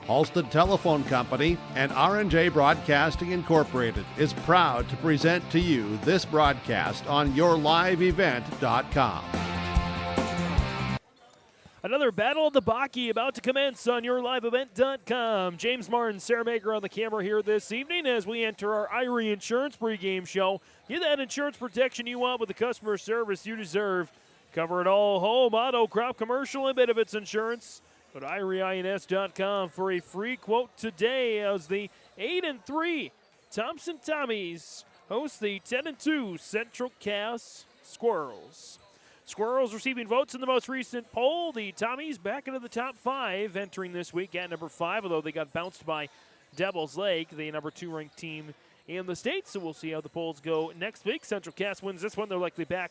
Halstead Telephone Company and R&J Broadcasting Incorporated is proud to present to you this broadcast on YourLiveEvent.com. Another Battle of the Baki about to commence on YourLiveEvent.com. James Martin, Sarah Maker on the camera here this evening as we enter our Irie Insurance pregame show. Get that insurance protection you want with the customer service you deserve. Cover it all: home, auto, crop, commercial, and benefits insurance. Go to IrieINS.com for a free quote today as the 8-3 Thompson Tommies host the 10-2 Central Cass Squirrels. Squirrels receiving votes in the most recent poll. The Tommies back into the top 5 entering this week at number 5, although they got bounced by Devil's Lake, the number 2 ranked team in the state. So we'll see how the polls go next week. Central Cass wins this one. They're likely back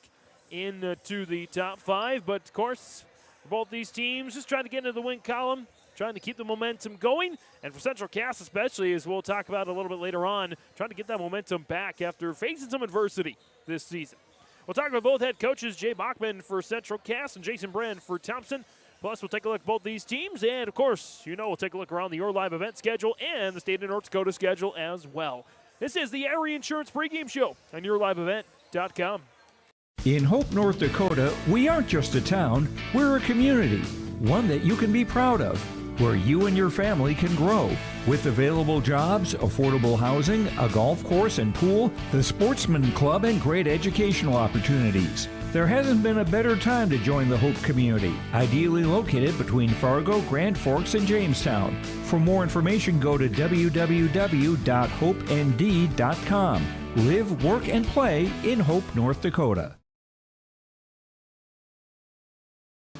into the top 5. But, of course, for both these teams, just trying to get into the win column, trying to keep the momentum going. And for Central Cass especially, as we'll talk about a little bit later on, trying to get that momentum back after facing some adversity this season. We'll talk about both head coaches, Jay Bachman for Central Cass and Jason Bren for Thompson. Plus, we'll take a look at both these teams. And, of course, we'll take a look around the Your Live event schedule and the state of North Dakota schedule as well. This is the Irie Insurance pregame show on YourLiveEvent.com. In Hope, North Dakota, we aren't just a town, we're a community, one that you can be proud of, where you and your family can grow. With available jobs, affordable housing, a golf course and pool, the Sportsman Club, and great educational opportunities. There hasn't been a better time to join the Hope community, ideally located between Fargo, Grand Forks, and Jamestown. For more information, go to www.hopend.com. Live, work, and play in Hope, North Dakota.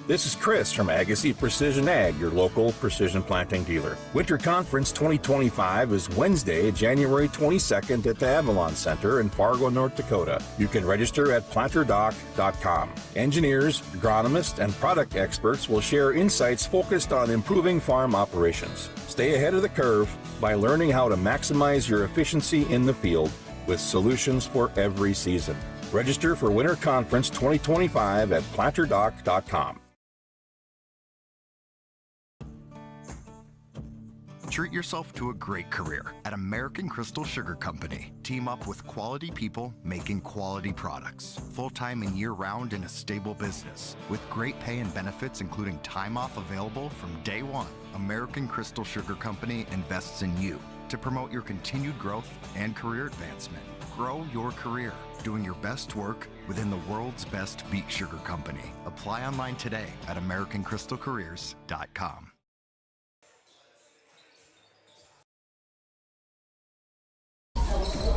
This is Chris from Agassiz Precision Ag, your local precision planting dealer. Winter Conference 2025 is Wednesday, January 22nd at the Avalon Center in Fargo, North Dakota. You can register at planterdoc.com. Engineers, agronomists, and product experts will share insights focused on improving farm operations. Stay ahead of the curve by learning how to maximize your efficiency in the field with solutions for every season. Register for Winter Conference 2025 at planterdoc.com. Treat yourself to a great career at American Crystal Sugar Company. Team up with quality people making quality products. Full-time and year-round in a stable business. With great pay and benefits including time off available from day one. American Crystal Sugar Company invests in you to promote your continued growth and career advancement. Grow your career doing your best work within the world's best beet sugar company. Apply online today at AmericanCrystalCareers.com.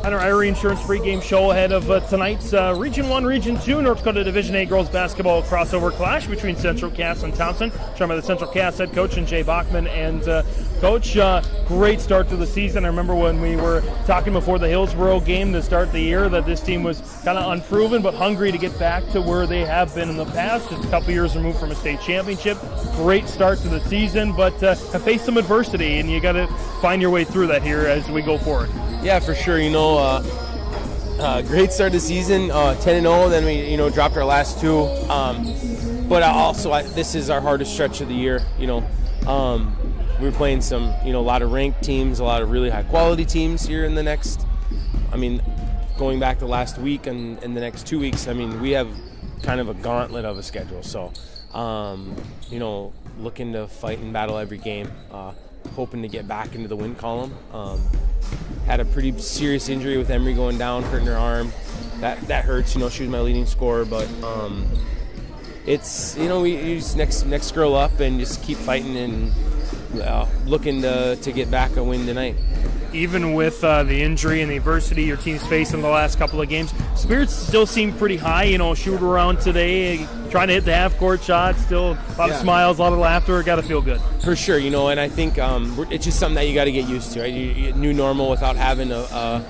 On our Irie Insurance pregame show ahead of tonight's Region 1, Region 2 North Dakota Division A girls basketball crossover clash between Central Cass and Thompson. Joined by the Central Cass head coach and Jay Bachman. And Coach, great start to the season. I remember when we were talking before the Hillsboro game to start the year that this team was kind of unproven but hungry to get back to where they have been in the past. Just a couple years removed from a state championship. Great start to the season, but have faced some adversity, and you got to find your way through that here as we go forward. Yeah, for sure. Great start to the season, 10-0. Then we, dropped our last two. But also, this is our hardest stretch of the year. We were playing some, a lot of ranked teams, a lot of really high quality teams here in the next. Going back to last week and the next 2 weeks. We have kind of a gauntlet of a schedule. So, looking to fight and battle every game. Hoping to get back into the win column. Had a pretty serious injury with Emery going down, hurting her arm. That hurts. She was my leading scorer, but it's we just next girl up and just keep fighting and looking to get back a win tonight. Even with the injury and the adversity your team's faced in the last couple of games, spirits still seem pretty high. Shoot around today, trying to hit the half-court shot, still a lot of smiles, a lot of laughter. Got to feel good. For sure, and I think it's just something that you got to get used to. Right? You new normal without having a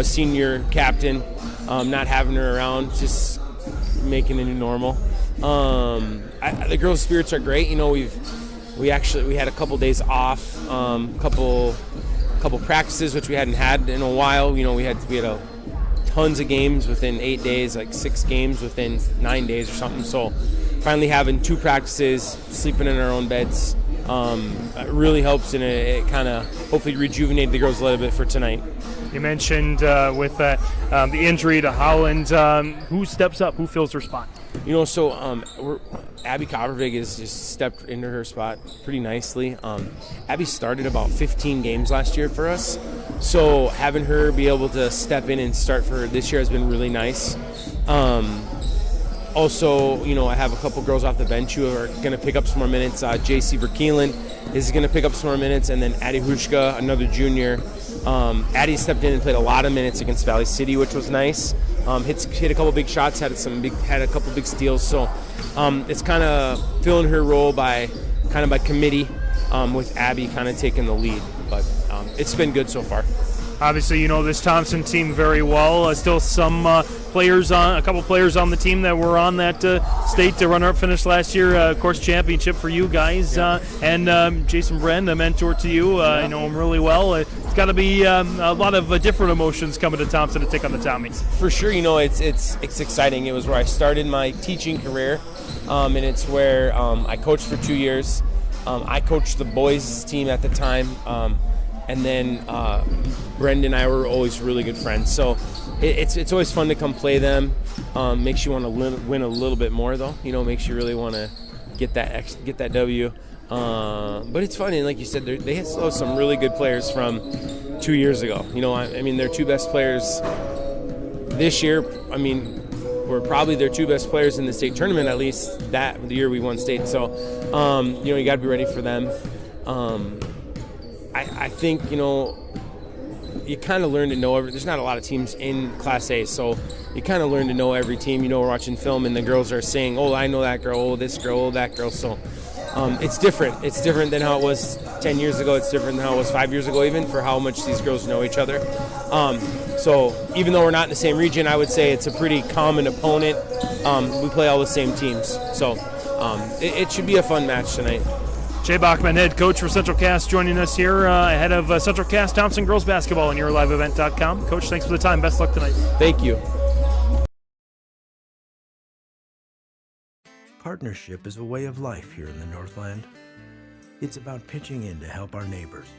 senior captain, not having her around, just making a new normal. The girls' spirits are great. We had a couple days off, couple practices which we hadn't had in a while. We had a tons of games within 8 days, like 6 games within 9 days or something. So finally having 2 practices, sleeping in our own beds, really helps, and it kind of hopefully rejuvenated the girls a little bit for tonight. You mentioned with the injury to Holland, who steps up, who fills her spot? Abby Coppervig has just stepped into her spot pretty nicely. Abby started about 15 games last year for us, so having her be able to step in and start for her this year has been really nice. Also, I have a couple girls off the bench who are going to pick up some more minutes. J.C. Verkeelen is going to pick up some more minutes, and then Addie Hushka, another junior. Addie stepped in and played a lot of minutes against Valley City, which was nice. Hit a couple big shots, had a couple big steals. So it's kind of filling her role by committee, with Abby kind of taking the lead. But it's been good so far. Obviously, you know this Thompson team very well. Still some a couple players on the team that were on that state runner-up finish last year, of course, championship for you guys. And Jason Bren, a mentor to you, I know him really well. It's got to be a lot of different emotions coming to Thompson to take on the Tommies. For sure, it's exciting. It was where I started my teaching career, and it's where I coached for 2 years. I coached the boys team at the time. And then Brendan and I were always really good friends. So it's always fun to come play them. Makes you want to win a little bit more, though. Makes you really want to get that W. But it's fun, and like you said, they still have some really good players from 2 years ago. Their 2 best players this year. Were probably their 2 best players in the state tournament, at least the year we won state. So, you got to be ready for them. I think, you kind of learn to know there's not a lot of teams in Class A, so you kind of learn to know every team. We're watching film and the girls are saying, oh, I know that girl, oh, this girl, oh, that girl. So it's different. It's different than how it was 10 years ago. It's different than how it was 5 years ago, even, for how much these girls know each other. So even though we're not in the same region, I would say it's a pretty common opponent. We play all the same teams. So it should be a fun match tonight. Jay Bachman, head coach for Central Cass, joining us here ahead of Central Cass Thompson girls basketball on yourliveevent.com. Coach, thanks for the time. Best luck tonight. Thank you. Partnership is a way of life here in the Northland. It's about pitching in to help our neighbors,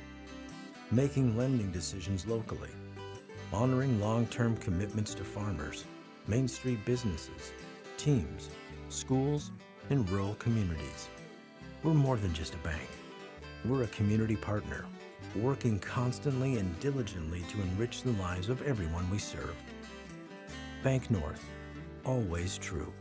making lending decisions locally, honoring long-term commitments to farmers, Main Street businesses, teams, schools, and rural communities. We're more than just a bank. We're a community partner, working constantly and diligently to enrich the lives of everyone we serve. Bank North, always true.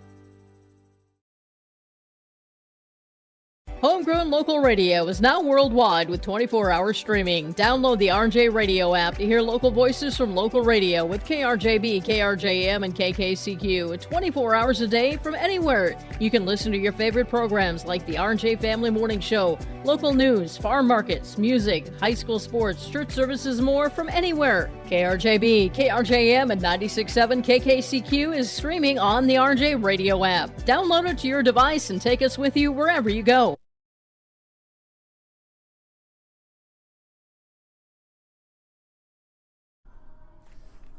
Homegrown local radio is now worldwide with 24-hour streaming. Download the RJ Radio app to hear local voices from local radio with KRJB, KRJM, and KKCQ 24 hours a day from anywhere. You can listen to your favorite programs like the RJ Family Morning Show, local news, farm markets, music, high school sports, church services, more from anywhere. KRJB, KRJM, and 96.7 KKCQ is streaming on the RJ Radio app. Download it to your device and take us with you wherever you go.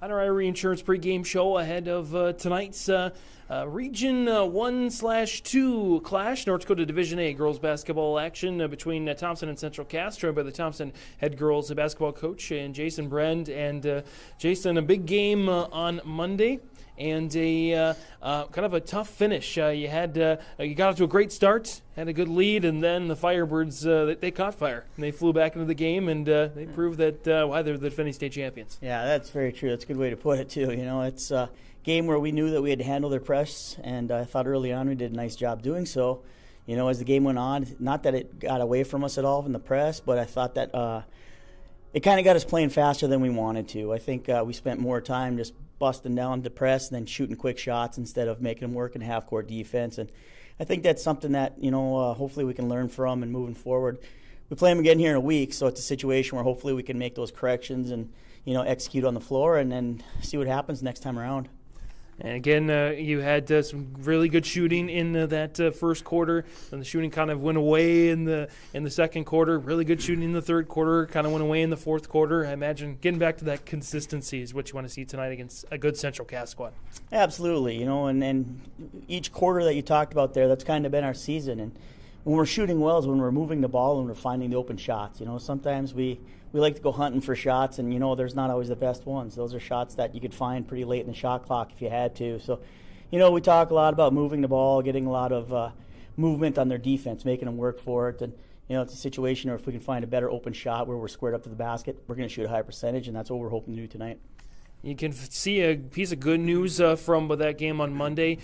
On our Irie Insurance pregame show ahead of tonight's Region 1/2 clash, North Dakota Division A girls basketball action between Thompson and Central Cass, joined by the Thompson head girls basketball coach and Jason Bren. And Jason, a big game on Monday and a kind of a tough finish. You got off to a great start, had a good lead, and then the Firebirds they caught fire and they flew back into the game, and they proved that they're the defending state champions. Yeah, that's very true. That's a good way to put it too. It's a game where we knew that we had to handle their press, and I thought early on we did a nice job doing so. As the game went on, not that it got away from us at all in the press, but I thought that it kind of got us playing faster than we wanted to. I think we spent more time just busting down the press and then shooting quick shots instead of making them work in half-court defense. And I think that's something that, hopefully we can learn from and moving forward. We play them again here in a week, so it's a situation where hopefully we can make those corrections and, execute on the floor and then see what happens next time around. And again, you had some really good shooting in that first quarter, and the shooting kind of went away in the second quarter. Really good shooting in the third quarter, kind of went away in the fourth quarter. I imagine getting back to that consistency is what you want to see tonight against a good Central Cass squad. Absolutely, and each quarter that you talked about there, that's kind of been our season. And when we're shooting well is when we're moving the ball and we're finding the open shots. Sometimes we like to go hunting for shots, and there's not always the best ones. Those are shots that you could find pretty late in the shot clock if you had to. So, we talk a lot about moving the ball, getting a lot of movement on their defense, making them work for it. And, it's a situation where if we can find a better open shot where we're squared up to the basket, we're going to shoot a high percentage, and that's what we're hoping to do tonight. You can see a piece of good news from that game on Monday.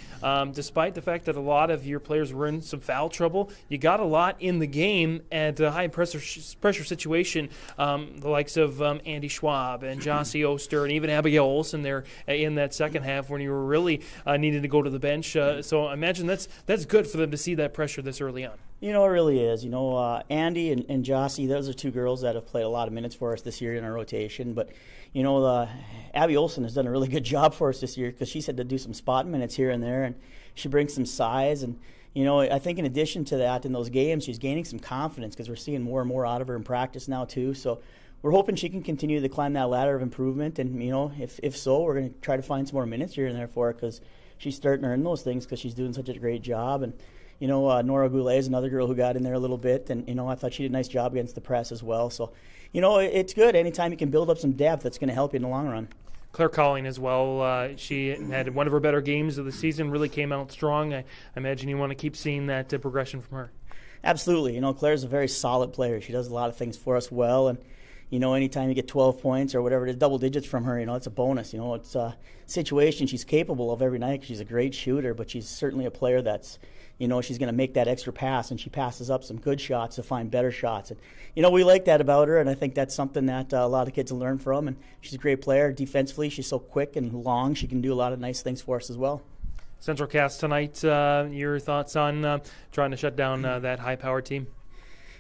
Despite the fact that a lot of your players were in some foul trouble, you got a lot in the game at a high pressure situation. The likes of Andy Schwab and Jossie Oster and even Abigail Olsen there in that second half when you were really needed to go to the bench. So I imagine that's good for them to see that pressure this early on. It really is. Andy and Jossie, those are two girls that have played a lot of minutes for us this year in our rotation. But, Abby Olsen has done a really good job for us this year because she's had to do some spot minutes here and there, and she brings some size. And, I think in addition to that, in those games, she's gaining some confidence because we're seeing more and more out of her in practice now, too. So we're hoping she can continue to climb that ladder of improvement. And, if so, we're going to try to find some more minutes here and there for her because she's starting to earn those things because she's doing such a great job. And, Nora Goulet is another girl who got in there a little bit, and, I thought she did a nice job against the press as well. So, it's good. Anytime you can build up some depth, that's going to help you in the long run. Claire Colling as well. She had one of her better games of the season, really came out strong. I imagine you want to keep seeing that progression from her. Absolutely. Claire's a very solid player. She does a lot of things for us well, and anytime you get 12 points or whatever it is, double digits from her, it's a bonus. It's a situation she's capable of every night. She's a great shooter, but she's certainly a player that's, she's going to make that extra pass, and she passes up some good shots to find better shots. And, we like that about her, and I think that's something that a lot of kids will learn from. And she's a great player. Defensively, she's so quick and long. She can do a lot of nice things for us as well. Central Cass tonight, your thoughts on trying to shut down that high-powered team?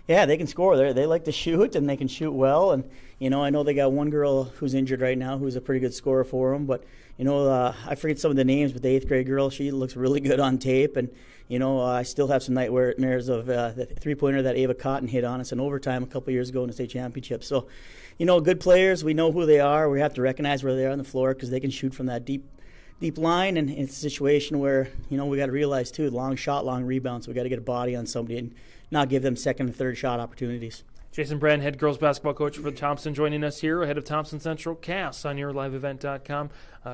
Yeah, they can score. They like to shoot, and they can shoot well. And, I know they got one girl who's injured right now who's a pretty good scorer for them. But, I forget some of the names, but the 8th grade girl, she looks really good on tape. And, I still have some nightmares of the three-pointer that Ava Cotton hit on us in overtime a couple years ago in the state championship. So, good players. We know who they are. We have to recognize where they are on the floor because they can shoot from that deep line, and it's a situation where, we got to realize, too, long shot, long rebound, so we got to get a body on somebody and not give them second and third shot opportunities. Jason Bren, head girls basketball coach for Thompson, joining us here ahead of Thompson Central Cass on yourliveevent.com.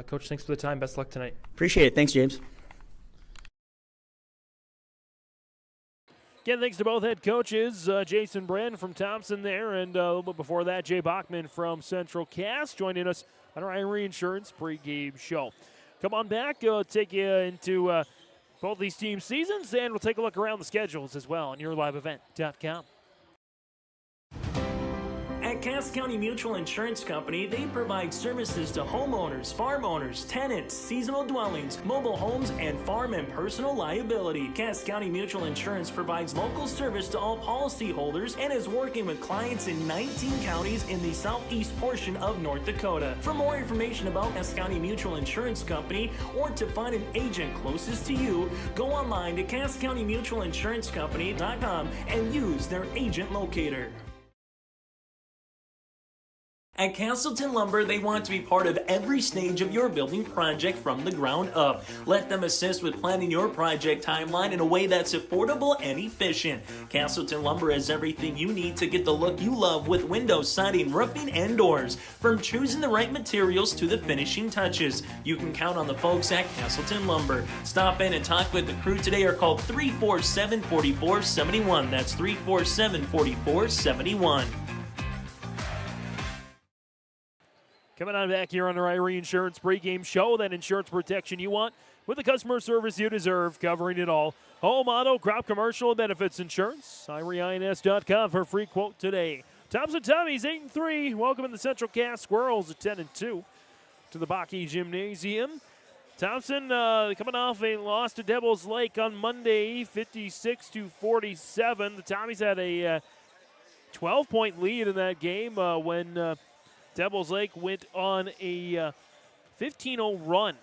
Coach, thanks for the time. Best luck tonight. Appreciate it. Thanks, James. Again, thanks to both head coaches, Jason Bren from Thompson there, and a little bit before that, Jay Bachman from Central Cass, joining us on our Irie Insurance pregame show. Come on back, take you into both these teams' seasons, and we'll take a look around the schedules as well on yourliveevent.com. At Cass County Mutual Insurance Company, they provide services to homeowners, farm owners, tenants, seasonal dwellings, mobile homes, and farm and personal liability. Cass County Mutual Insurance provides local service to all policyholders and is working with clients in 19 counties in the southeast portion of North Dakota. For more information about Cass County Mutual Insurance Company or to find an agent closest to you, go online to CassCountyMutualInsuranceCompany.com and use their agent locator. At Castleton Lumber, they want to be part of every stage of your building project from the ground up. Let them assist with planning your project timeline in a way that's affordable and efficient. Castleton Lumber has everything you need to get the look you love with windows, siding, roofing, and doors. From choosing the right materials to the finishing touches, you can count on the folks at Castleton Lumber. Stop in and talk with the crew today or call 347-4471. That's 347-4471. Coming on back here on our Irie Insurance pregame show, that insurance protection you want with the customer service you deserve, covering it all. Home, auto, crop, commercial, and benefits insurance. IrieINS.com for a free quote today. Thompson Tommies 8-3. Welcome in the Central Cass Squirrels at 10-2 to the Bachman Gymnasium. Thompson coming off a loss to Devils Lake on Monday, 56-47. The Tommies had a 12-point lead in that game when Devils Lake went on a 15-0 run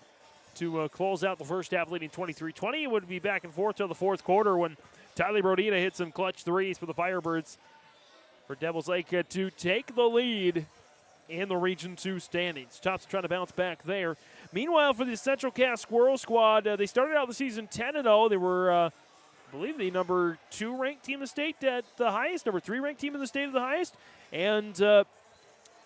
to close out the first half, leading 23-20. It would be back and forth till the fourth quarter when Tyler Brodina hit some clutch threes for the Firebirds for Devils Lake to take the lead in the Region 2 standings. Thompson trying to bounce back there. Meanwhile, for the Central Cass Squirrel Squad, they started out the season 10-0. They were, I believe, the number 2 ranked team in the state at the highest, number 3 ranked team in the state at the highest, and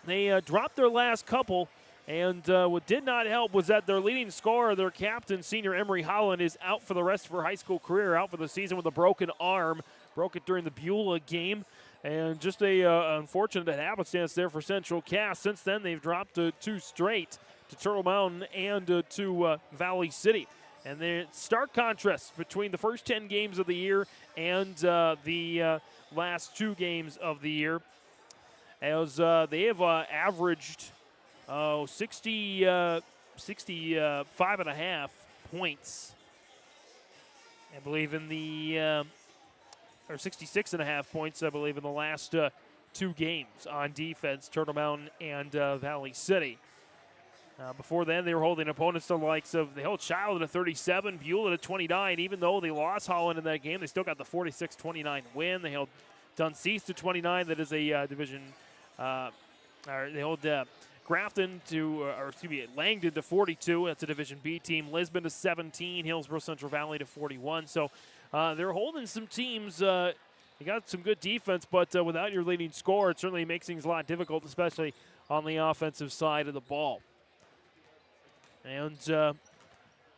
they dropped their last couple. And what did not help was that their leading scorer, their captain, senior Emery Holland, is out for the rest of her high school career, out for the season with a broken arm. Broke it during the Beulah game. And just a unfortunate happenstance there for Central Cass. Since then, they've dropped 2 straight to Turtle Mountain and to Valley City. And the stark contrast between the first 10 games of the year and the last 2 games of the year, as they have averaged 65.5 points, I believe, in the or 66.5 points, I believe, in the last 2 games on defense, Turtle Mountain and Valley City. Before then, they were holding opponents to the likes of, they held Child at a 37, Beulah at a 29. Even though they lost Holland in that game, they still got the 46-29 win. They held Dunseith to 29. That is a division, they held Grafton to, Langdon to 42. That's a Division B team. Lisbon to 17. Hillsborough Central Valley to 41. So they're holding some teams. They got some good defense, but without your leading scorer, it certainly makes things a lot difficult, especially on the offensive side of the ball. And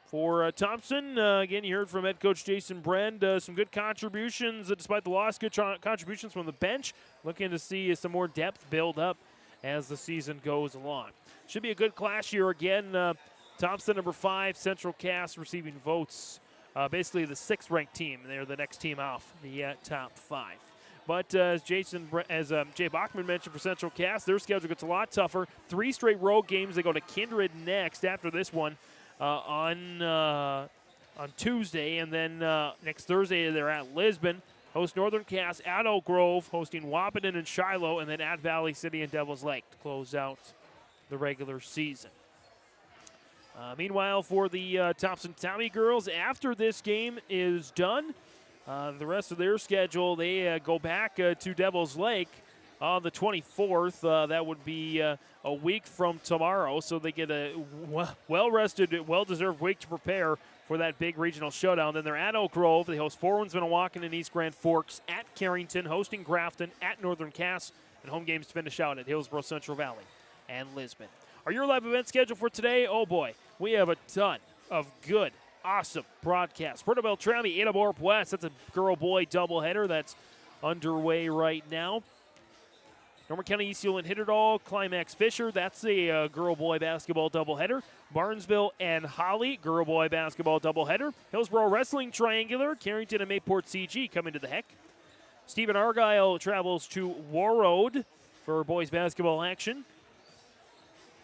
for Thompson, again, you heard from head coach Jason Bren, some good contributions despite the loss, good contributions from the bench. Looking to see some more depth build up as the season goes along. Should be a good clash here again. Thompson, number 5, Central Cass receiving votes. Basically the 6th ranked team. They're the next team off the top 5. But as Jay Bachman mentioned for Central Cass, their schedule gets a lot tougher. 3 straight road games. They go to Kindred next after this one on Tuesday. And then next Thursday they're at Lisbon. Host Northern Cass at Oak Grove, hosting Wahpeton and Shiloh, and then at Valley City and Devils Lake to close out the regular season. Meanwhile, for the Thompson Tommy girls, after this game is done, the rest of their schedule, they go back to Devils Lake on the 24th. That would be a week from tomorrow, so they get a well-rested, well-deserved week to prepare for that big regional showdown. Then they're at Oak Grove. They host Four Winds, Minnewacan, and East Grand Forks, at Carrington, hosting Grafton, at Northern Cass, and home games to finish out at Hillsborough Central Valley and Lisbon. Are your live event schedule for today? Oh boy, we have a ton of good, awesome broadcasts. Puerto Beltrami, Ada Borp West. That's a girl-boy doubleheader that's underway right now. Norman County, East Hewlett, Hitterdall, Climax Fisher. That's a girl-boy basketball doubleheader. Barnesville and Holly, girl-boy basketball doubleheader. Hillsborough Wrestling Triangular. Carrington and Mayport CG coming to the heck. Stephen Argyle travels to Warroad for boys basketball action.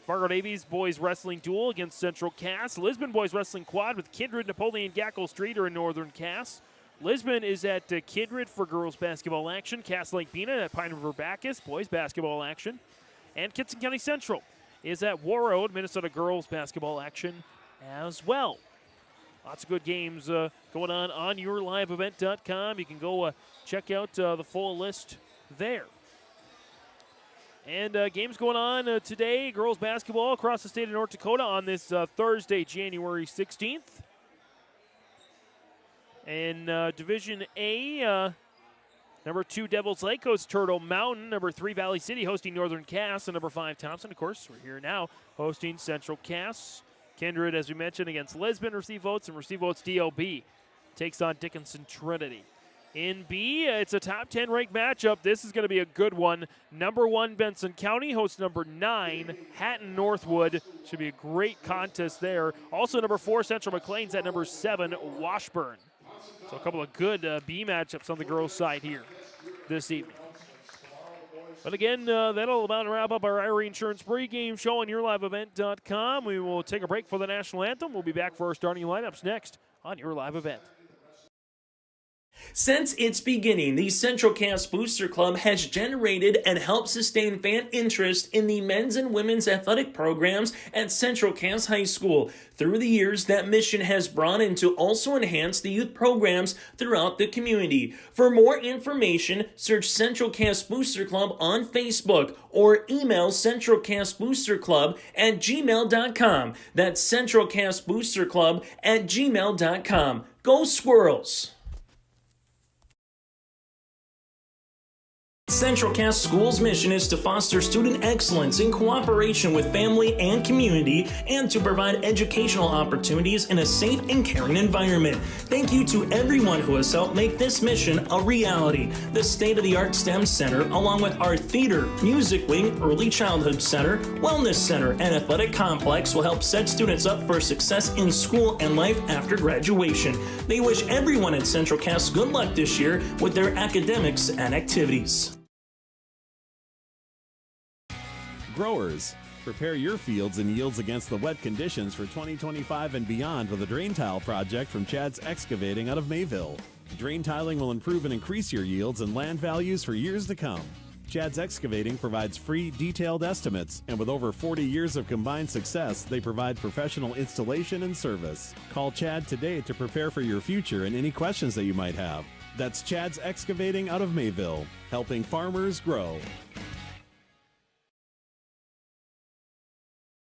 Fargo Davies boys wrestling duel against Central Cass. Lisbon boys wrestling quad with Kindred, Napoleon, Gackle Streeter, and Northern Cass. Lisbon is at Kindred for girls basketball action. Cass Lake Bena at Pine River Bacchus, boys basketball action. And Kitson County Central is at Warroad, Minnesota girls basketball action as well. Lots of good games going on yourliveevent.com. You can go check out the full list there. And games going on today, girls basketball across the state of North Dakota on this Thursday, January 16th. In Division A, number 2 Devils Lake hosts Turtle Mountain. Number 3 Valley City hosting Northern Cass. And number 5 Thompson, of course, we're here now, hosting Central Cass. Kindred, as we mentioned, against Lisbon, receive votes. And receive votes DLB takes on Dickinson Trinity. In B, it's a top 10 ranked matchup. This is going to be a good one. Number 1 Benson County hosts number 9 Hatton Northwood. Should be a great contest there. Also number 4 Central McLean's at number 7 Washburn. So a couple of good B matchups on the girls' side here this evening. But again, that'll about wrap up our Irie Insurance pregame show on yourliveevent.com. We will take a break for the national anthem. We'll be back for our starting lineups next on Your Live Event. Since its beginning, the Central Cass Booster Club has generated and helped sustain fan interest in the men's and women's athletic programs at Central Cass High School. Through the years, that mission has broadened to also enhance the youth programs throughout the community. For more information, search Central Cass Booster Club on Facebook or email centralcassboosterclub@gmail.com. That's centralcassboosterclub@gmail.com. Go Squirrels! Central Cass School's mission is to foster student excellence in cooperation with family and community and to provide educational opportunities in a safe and caring environment. Thank you to everyone who has helped make this mission a reality. The state-of-the-art STEM Center, along with our theater, music wing, early childhood center, wellness center, and athletic complex will help set students up for success in school and life after graduation. They wish everyone at Central Cass good luck this year with their academics and activities. Growers, prepare your fields and yields against the wet conditions for 2025 and beyond with a drain tile project from Chad's Excavating out of Mayville. Drain tiling will improve and increase your yields and land values for years to come. Chad's Excavating provides free, detailed estimates, and with over 40 years of combined success, they provide professional installation and service. Call Chad today to prepare for your future and any questions that you might have. That's Chad's Excavating out of Mayville, helping farmers grow.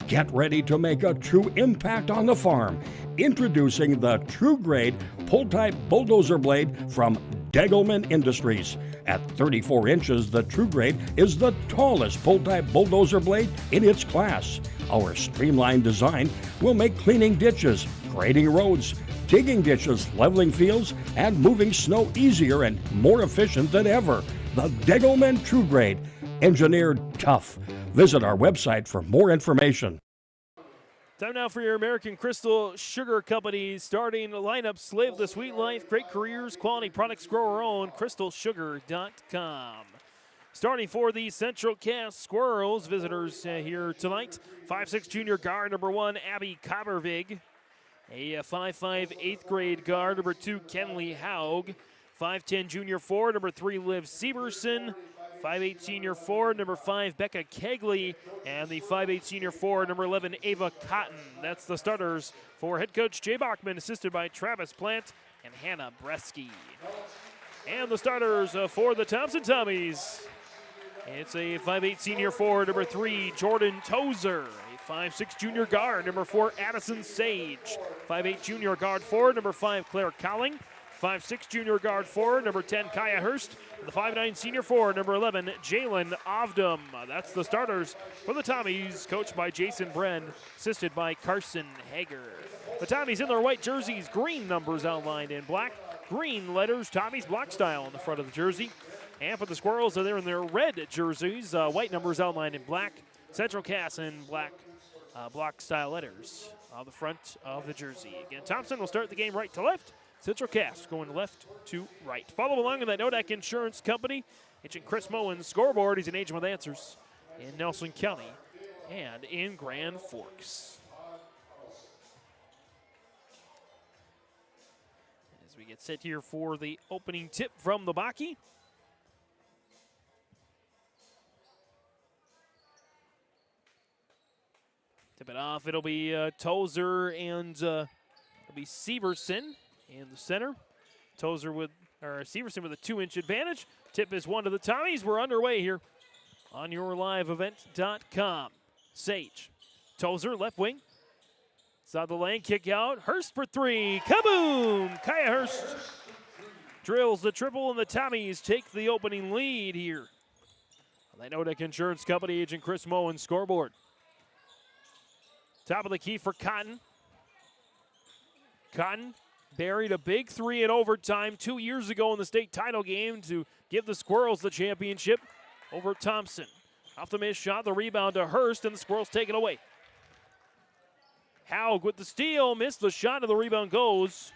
Get ready to make a true impact on the farm. Introducing the True Grade Pull-Type Bulldozer Blade from Degelman Industries. At 34 inches, the True Grade is the tallest pull-type bulldozer blade in its class. Our streamlined design will make cleaning ditches, grading roads, digging ditches, leveling fields, and moving snow easier and more efficient than ever. The Degelman True Grade, engineered tough. Visit our website for more information. Time now for your American Crystal Sugar Company starting lineups. Live the sweet life, great careers, quality products, grow our own, crystalsugar.com. Starting for the Central Cass Squirrels, visitors here tonight. 5'6" junior guard, number 1, Abby Coppervig. A 5'5" 8th grade guard, number 2, Kenley Haug. 5'10" junior forward, number 3, Liv Severson. 5'8" senior forward, number 5, Becca Kegley, and the 5'8" senior forward, number 11, Ava Cotton. That's the starters for head coach Jay Bachman, assisted by Travis Plant and Hannah Bresky. And the starters for the Thompson Tommies. It's a 5'8" senior forward, number 3, Jordan Tozer. A 5'6" junior guard, number 4, Addison Sage. 5'8" junior guard forward, number 5, Claire Cowling. 5'6" junior guard forward, number 10, Kaya Hurst. The 5'9" senior forward, number 11, Jalen Ovdom. That's the starters for the Tommies, coached by Jason Bren, assisted by Carson Hager. The Tommies in their white jerseys, green numbers outlined in black, green letters, Tommies block style on the front of the jersey. And for the Squirrels, they're in their red jerseys, white numbers outlined in black, Central Cass in black block style letters on the front of the jersey. Again, Thompson will start the game right to left. Central Cass going left to right. Follow along with that Nodak Insurance Company. Agent Chris Moen, scoreboard. He's an agent with answers in Nelson County and in Grand Forks. As we get set here for the opening tip from the Baki. Tip it off. It'll be Tozer and it'll be Severson in the center. Severson with a 2-inch advantage. Tip is one to the Tommies. We're underway here on yourliveevent.com. Sage. Tozer, left wing. Inside the lane, kick out. Hurst for 3. Kaboom! Kaya Hurst drills the triple, and the Tommies take the opening lead here. The Nodak Insurance Company, agent Chris Moen, scoreboard. Top of the key for Cotton. Cotton buried a big 3 in overtime 2 years ago in the state title game to give the Squirrels the championship over Thompson. Off the missed shot, the rebound to Hurst, and the Squirrels take it away. Haug with the steal, missed the shot, and the rebound goes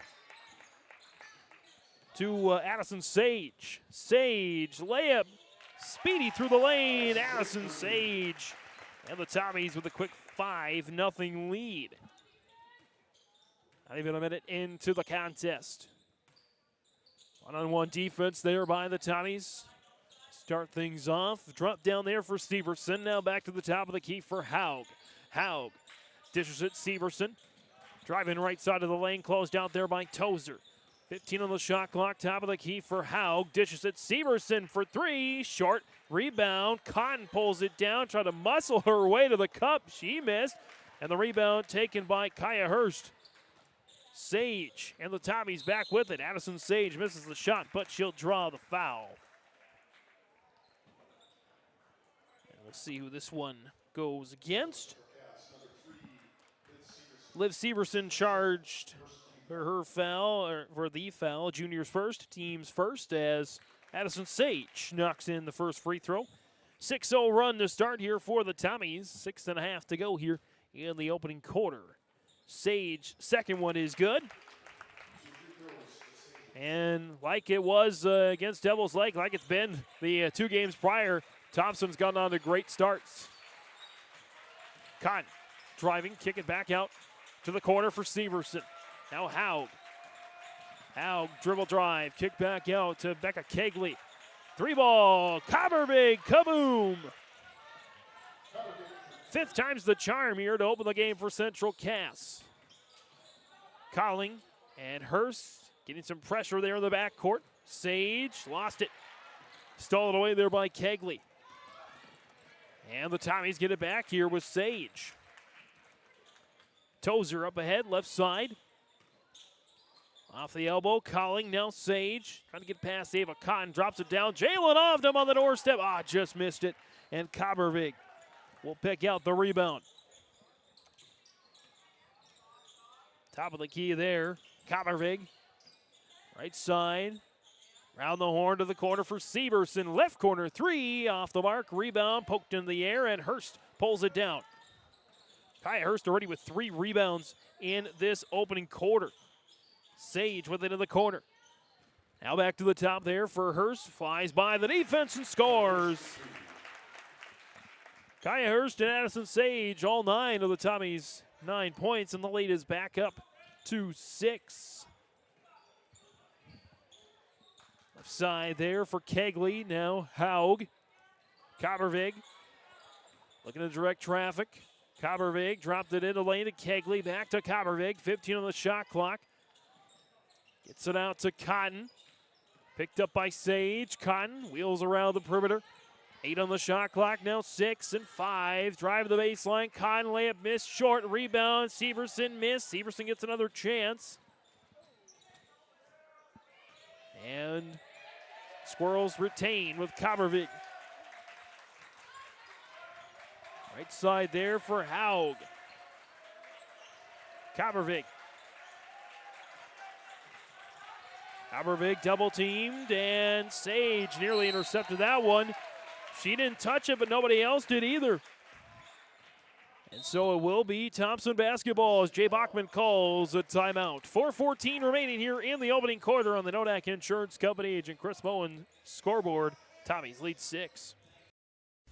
to Addison Sage. Sage, layup, speedy through the lane, Addison Sage. And the Tommies with a quick 5-0 lead. Not even a minute into the contest. One-on-one defense there by the Tommies. Start things off. Drop down there for Severson. Now back to the top of the key for Haug. Haug dishes it Severson. Driving right side of the lane. Closed out there by Tozer. 15 on the shot clock. Top of the key for Haug. Dishes it Severson for three. Short rebound. Cotton pulls it down. Trying to muscle her way to the cup. She missed. And the rebound taken by Kaya Hurst. Sage and the Tommies back with it. Addison Sage misses the shot, but she'll draw the foul. And we'll see who this one goes against. Liv Severson charged for her foul, or for the foul. Juniors first, teams first, as Addison Sage knocks in the first free throw. 6-0 run to start here for the Tommies. 6.5 to go here in the opening quarter. Sage, second one is good. And like it was against Devils Lake, like it's been the 2 games prior, Thompson's gotten on to great starts. Cotton driving, kick it back out to the corner for Severson. Now Haug. Haug, dribble drive, kick back out to Becca Kegley. 3-ball, Cobberbig, kaboom! 5th time's the charm here to open the game for Central Cass. Colling and Hurst getting some pressure there in the backcourt. Sage lost it. Stole it away there by Kegley. And the Tommies get it back here with Sage. Tozer up ahead, left side. Off the elbow, Colling, now Sage. Trying to get past Ava Cotton, drops it down. Jalen Ovdom on the doorstep. Just missed it. And Cobbervig will pick out the rebound. Top of the key there, Cobbervig. Right side, round the horn to the corner for Severson. Left corner, 3, off the mark. Rebound, poked in the air, and Hurst pulls it down. Kaya Hurst already with 3 rebounds in this opening quarter. Sage with it in the corner. Now back to the top there for Hurst. Flies by the defense and scores. Kaya Hurst and Addison Sage, all 9 of the Tommies, 9 points, and the lead is back up to 6. Left side there for Kegley. Now Haug. Cobbervig looking to direct traffic. Cobbervig dropped it into lane to Kegley. Back to Cobbervig. 15 on the shot clock. Gets it out to Cotton. Picked up by Sage. Cotton wheels around the perimeter. 8 on the shot clock, now 6 and 5. Drive to the baseline. Cotton layup missed, short rebound. Severson missed. Severson gets another chance. And Squirrels retain with Cobbervig. Right side there for Haug. Cobbervig. Cobbervig double teamed, and Sage nearly intercepted that one. She didn't touch it, but nobody else did either. And so it will be Thompson basketball as Jay Bachman calls a timeout. 4:14 remaining here in the opening quarter on the Nodak Insurance Company. Agent Chris Bowen scoreboard. Tommies lead 6.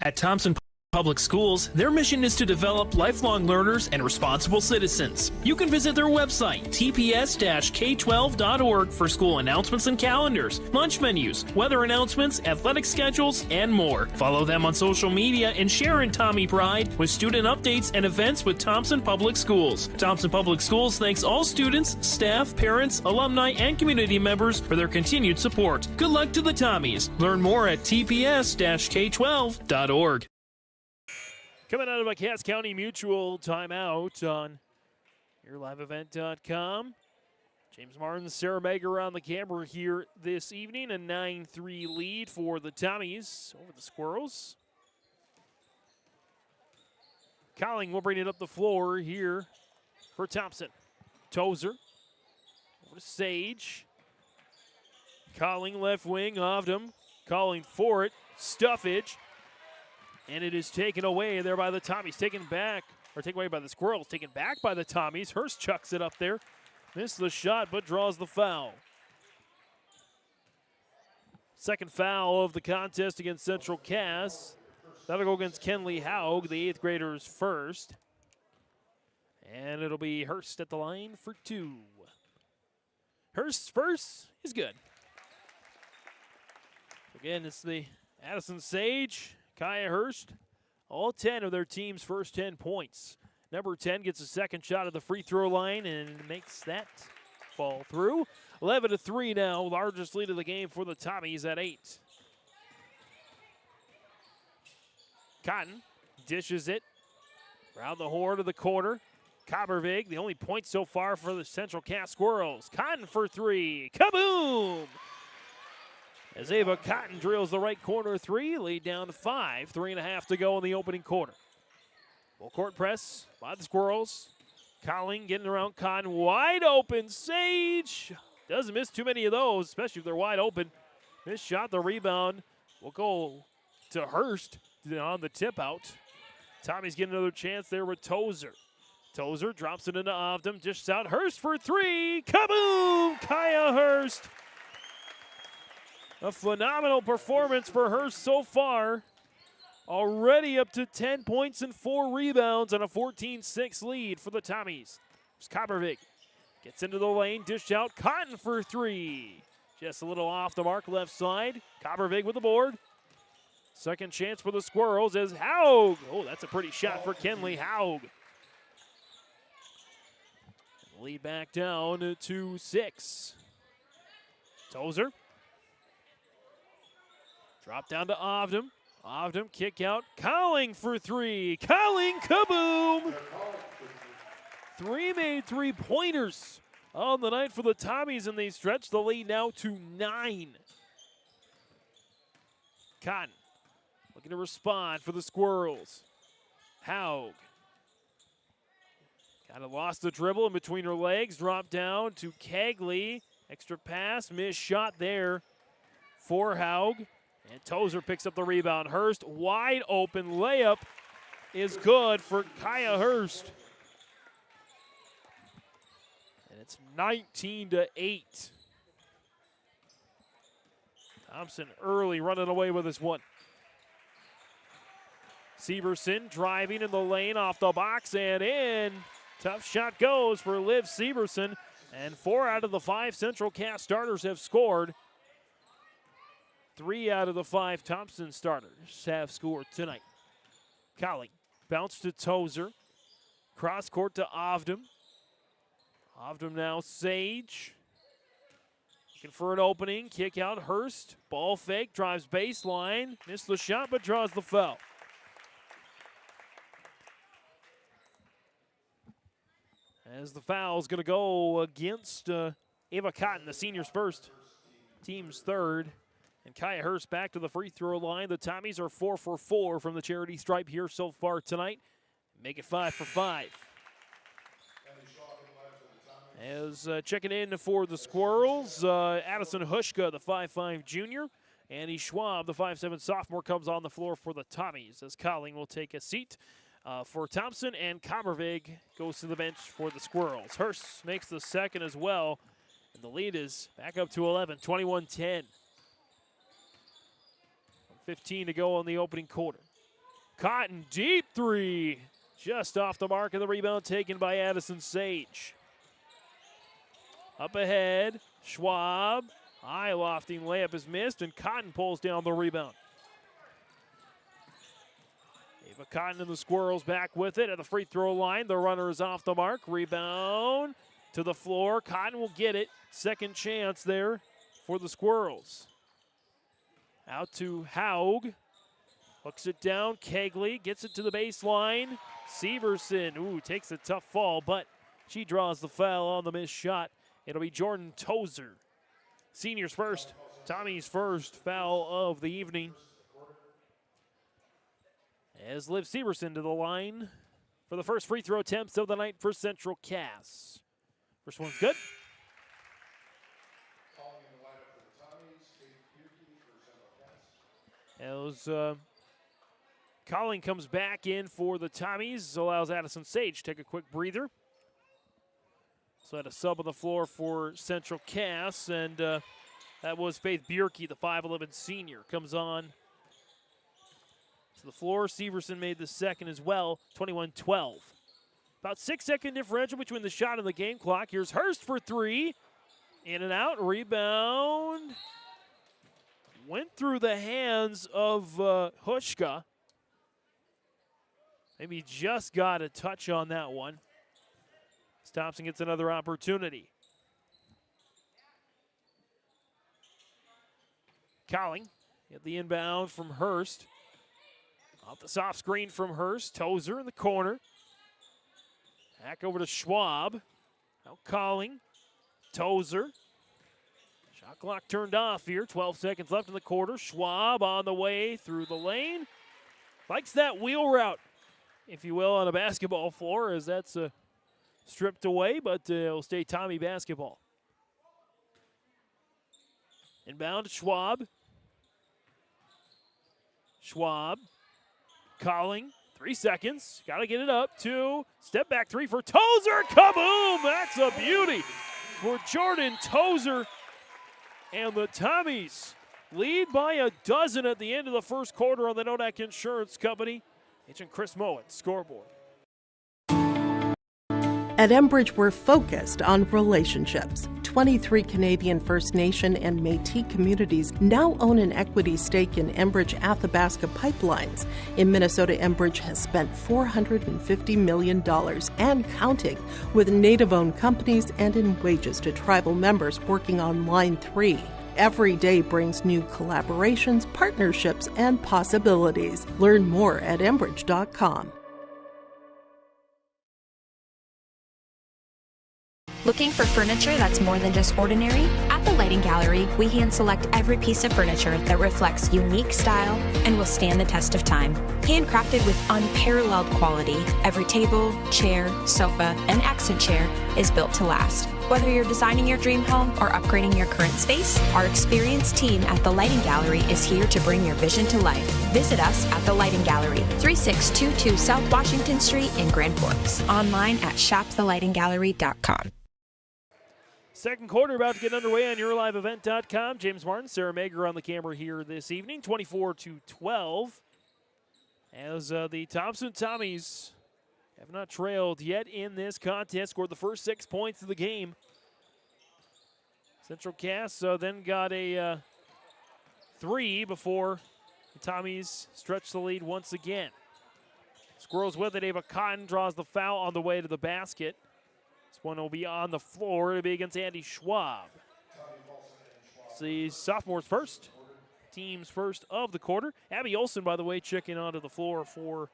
At Thompson Public Schools, their mission is to develop lifelong learners and responsible citizens. You can visit their website, tps-k12.org, for school announcements and calendars, lunch menus, weather announcements, athletic schedules, and more. Follow them on social media and share in Tommy Pride with student updates and events with Thompson Public Schools. Thompson Public Schools thanks all students, staff, parents, alumni, and community members for their continued support. Good luck to the Tommies. Learn more at tps-k12.org. Coming out of a Cass County Mutual timeout on YourLiveEvent.com. James Martin, Sarah Mager on the camera here this evening. A 9-3 lead for the Tommies over the Squirrels. Colling will bring it up the floor here for Thompson. Tozer over to Sage. Colling left wing, Ovdom calling for it. Stuffage. And it is taken away there by the Tommies. Taken away by the Squirrels. Taken back by the Tommies. Hurst chucks it up there. Missed the shot, but draws the foul. Second foul of the contest against Central Cass. That'll go against Kenley Haug, the 8th graders first. And it'll be Hurst at the line for 2. Hurst's first is good. Again, it's the Addison Sage, Kaya Hurst, all 10 of their team's first 10 points. Number 10 gets a second shot at the free throw line and makes that fall through. 11-3 now, largest lead of the game for the Tommies at 8. Cotton dishes it around the horn of the corner. Coppervig, the only point so far for the Central Cass Squirrels. Cotton for 3. Kaboom! As Ava Cotton drills the right corner 3, lead down to 5. 3.5 to go in the opening quarter. Full court press by the Squirrels. Colling getting around Cotton. Wide open. Sage doesn't miss too many of those, especially if they're wide open. This shot, the rebound will go to Hurst on the tip out. Tommy's getting another chance there with Tozer. Tozer drops it into Ovdom, dishes out. Hurst for 3. Kaboom! Kaya Hurst. A phenomenal performance for Hurst so far. Already up to 10 points and 4 rebounds on a 14-6 lead for the Tommies. There's Coppervig. Gets into the lane, dished out. Cotton for 3. Just a little off the mark left side. Coppervig with the board. Second chance for the Squirrels is Haug. Oh, that's a pretty shot for Kenley Haug. Lead back down to 6. Tozer. Drop down to Ovdom. Ovdom kick out. Colling for 3. Colling, kaboom! 3 made 3-pointers on the night for the Tommies, and they stretch the lead now to 9. Cotton looking to respond for the Squirrels. Haug. Kind of lost the dribble in between her legs. Dropped down to Kegley. Extra pass. Missed shot there for Haug. And Tozer picks up the rebound. Hurst wide open layup is good for Kaya Hurst. And it's 19-8. Thompson early running away with this one. Severson driving in the lane off the box and in. Tough shot goes for Liv Severson. And 4 out of the 5 Central Cass starters have scored. 3 out of the 5 Thompson starters have scored tonight. Colling bounce to Tozer. Cross court to Ovdom. Ovdom now Sage. Looking for an opening. Kick out Hurst. Ball fake. Drives baseline. Missed the shot but draws the foul. As the foul is going to go against Ava Cotton, the seniors first. Team's third. And Kaya Hurst back to the free throw line. The Tommies are 4 for 4 from the charity stripe here so far tonight. Make it 5 for 5. As checking in for the Squirrels, Addison Hushka, the 5'5 junior. Annie Schwab, the 5'7 sophomore, comes on the floor for the Tommies as Colling will take a seat for Thompson, and Coppervig goes to the bench for the Squirrels. Hurst makes the second as well, and the lead is back up to 11, 21-10. 15 to go in the opening quarter. Cotton, deep 3. Just off the mark, and the rebound taken by Addison Sage. Up ahead, Schwab. High lofting layup is missed, and Cotton pulls down the rebound. Ava Cotton and the Squirrels back with it at the free throw line. The runner is off the mark. Rebound to the floor. Cotton will get it. Second chance there for the Squirrels. Out to Haug. Hooks it down. Kegley gets it to the baseline. Severson, takes a tough fall, but she draws the foul on the missed shot. It'll be Jordan Tozer. Seniors first. Tommy's first foul of the evening. As Liv Severson to the line for the first free throw attempts of the night for Central Cass. First one's good. As Colling comes back in for the Tommies, allows Addison Sage to take a quick breather. So had a sub on the floor for Central Cass, and that was Faith Bierke, the 5'11 senior, comes on to the floor. Severson made the second as well, 21-12. About 6-second differential between the shot and the game clock. Here's Hurst for 3. In and out, rebound. Went through the hands of Hushka. Maybe just got a touch on that one. As Thompson gets another opportunity. Cowling at the inbound from Hurst. Off the soft screen from Hurst. Tozer in the corner. Back over to Schwab. Now Cowling. Tozer. Shot clock turned off here. 12 seconds left in the quarter. Schwab on the way through the lane. Likes that wheel route, if you will, on a basketball floor, as that's stripped away, but it'll stay Tommy basketball. Inbound to Schwab. Schwab. Cowling. 3 seconds. Got to get it up. 2. Step back 3 for Tozer. Kaboom! That's a beauty for Jordan Tozer. And the Tommies lead by a dozen at the end of the first quarter on the Nodak Insurance Company. Agent Chris Mowat, scoreboard. At Enbridge, we're focused on relationships. 23 Canadian First Nation and Métis communities now own an equity stake in Enbridge Athabasca Pipelines. In Minnesota, Enbridge has spent $450 million and counting with Native-owned companies and in wages to tribal members working on Line 3. Every day brings new collaborations, partnerships, and possibilities. Learn more at Enbridge.com. Looking for furniture that's more than just ordinary? At the Lighting Gallery, we hand select every piece of furniture that reflects unique style and will stand the test of time. Handcrafted with unparalleled quality, every table, chair, sofa, and accent chair is built to last. Whether you're designing your dream home or upgrading your current space, our experienced team at the Lighting Gallery is here to bring your vision to life. Visit us at the Lighting Gallery, 3622 South Washington Street in Grand Forks. Online at shopthelightinggallery.com. Second quarter about to get underway on YourLiveEvent.com. James Martin, Sarah Mager on the camera here this evening. 24-12 as the Thompson Tommies have not trailed yet in this contest. Scored the first 6 points of the game. Central Cass then got a 3 before the Tommies stretched the lead once again. Squirrels with it. Ava Cotton draws the foul on the way to the basket. This one will be on the floor. It'll be against Andy Schwab. It's the sophomores first. Teams first of the quarter. Abby Olson, by the way, checking onto the floor for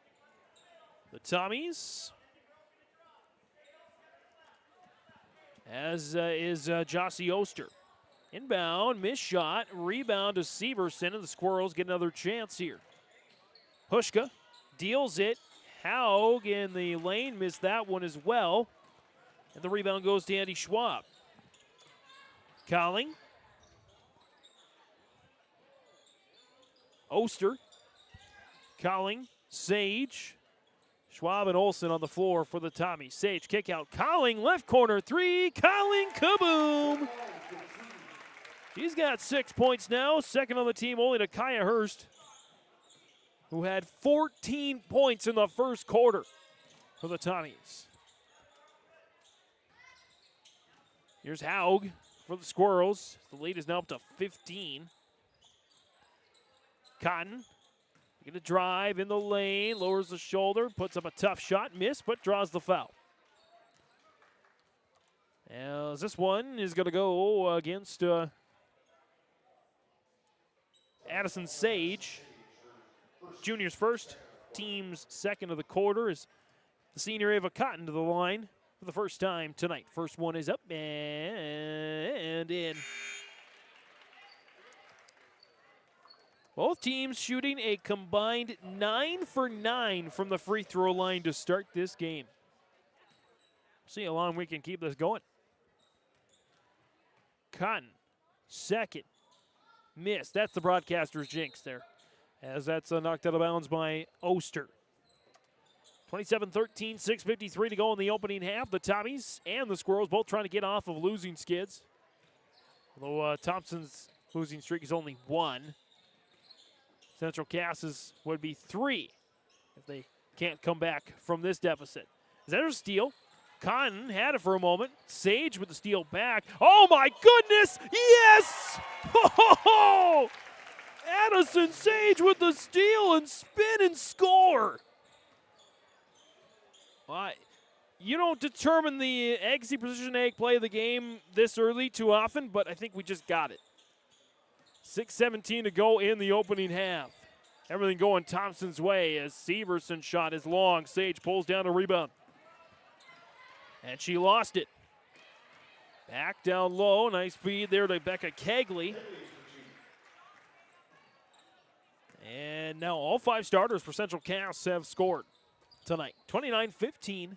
the Tommies. As is Jossie Oster. Inbound, missed shot, rebound to Severson, and the Squirrels get another chance here. Hushka deals it. Haug in the lane missed that one as well. And the rebound goes to Andy Schwab. Cowling. Oster. Cowling. Sage. Schwab and Olson on the floor for the Tommies. Sage kick out. Cowling left corner 3. Cowling kaboom. He's got 6 points now. Second on the team only to Kaya Hurst, who had 14 points in the first quarter for the Tommies. Here's Haug for the Squirrels. The lead is now up to 15. Cotton, going to drive in the lane, lowers the shoulder, puts up a tough shot, missed, but draws the foul. As this one is going to go against Addison Sage. Junior's first, team's second of the quarter is the senior Ava Cotton to the line for the first time tonight. First one is up and in. Both teams shooting a combined 9 for 9 from the free throw line to start this game. See how long we can keep this going. Cotton, second, missed. That's the broadcaster's jinx there, as that's knocked out of bounds by Oster. 27-13, 6:53 to go in the opening half. The Tommies and the Squirrels both trying to get off of losing skids. Although Thompson's losing streak is only 1. Central Cass's would be 3 if they can't come back from this deficit. Is that a steal? Cotton had it for a moment. Sage with the steal back. Oh my goodness! Yes! Addison Sage with the steal and spin and score. You don't determine the Agassi Precision Ag play of the game this early too often, but I think we just got it. 6:17 to go in the opening half. Everything going Thompson's way as Severson's shot is long. Sage pulls down a rebound. And she lost it. Back down low. Nice feed there to Becca Kegley. And now all 5 starters for Central Cass have scored tonight. 29-15.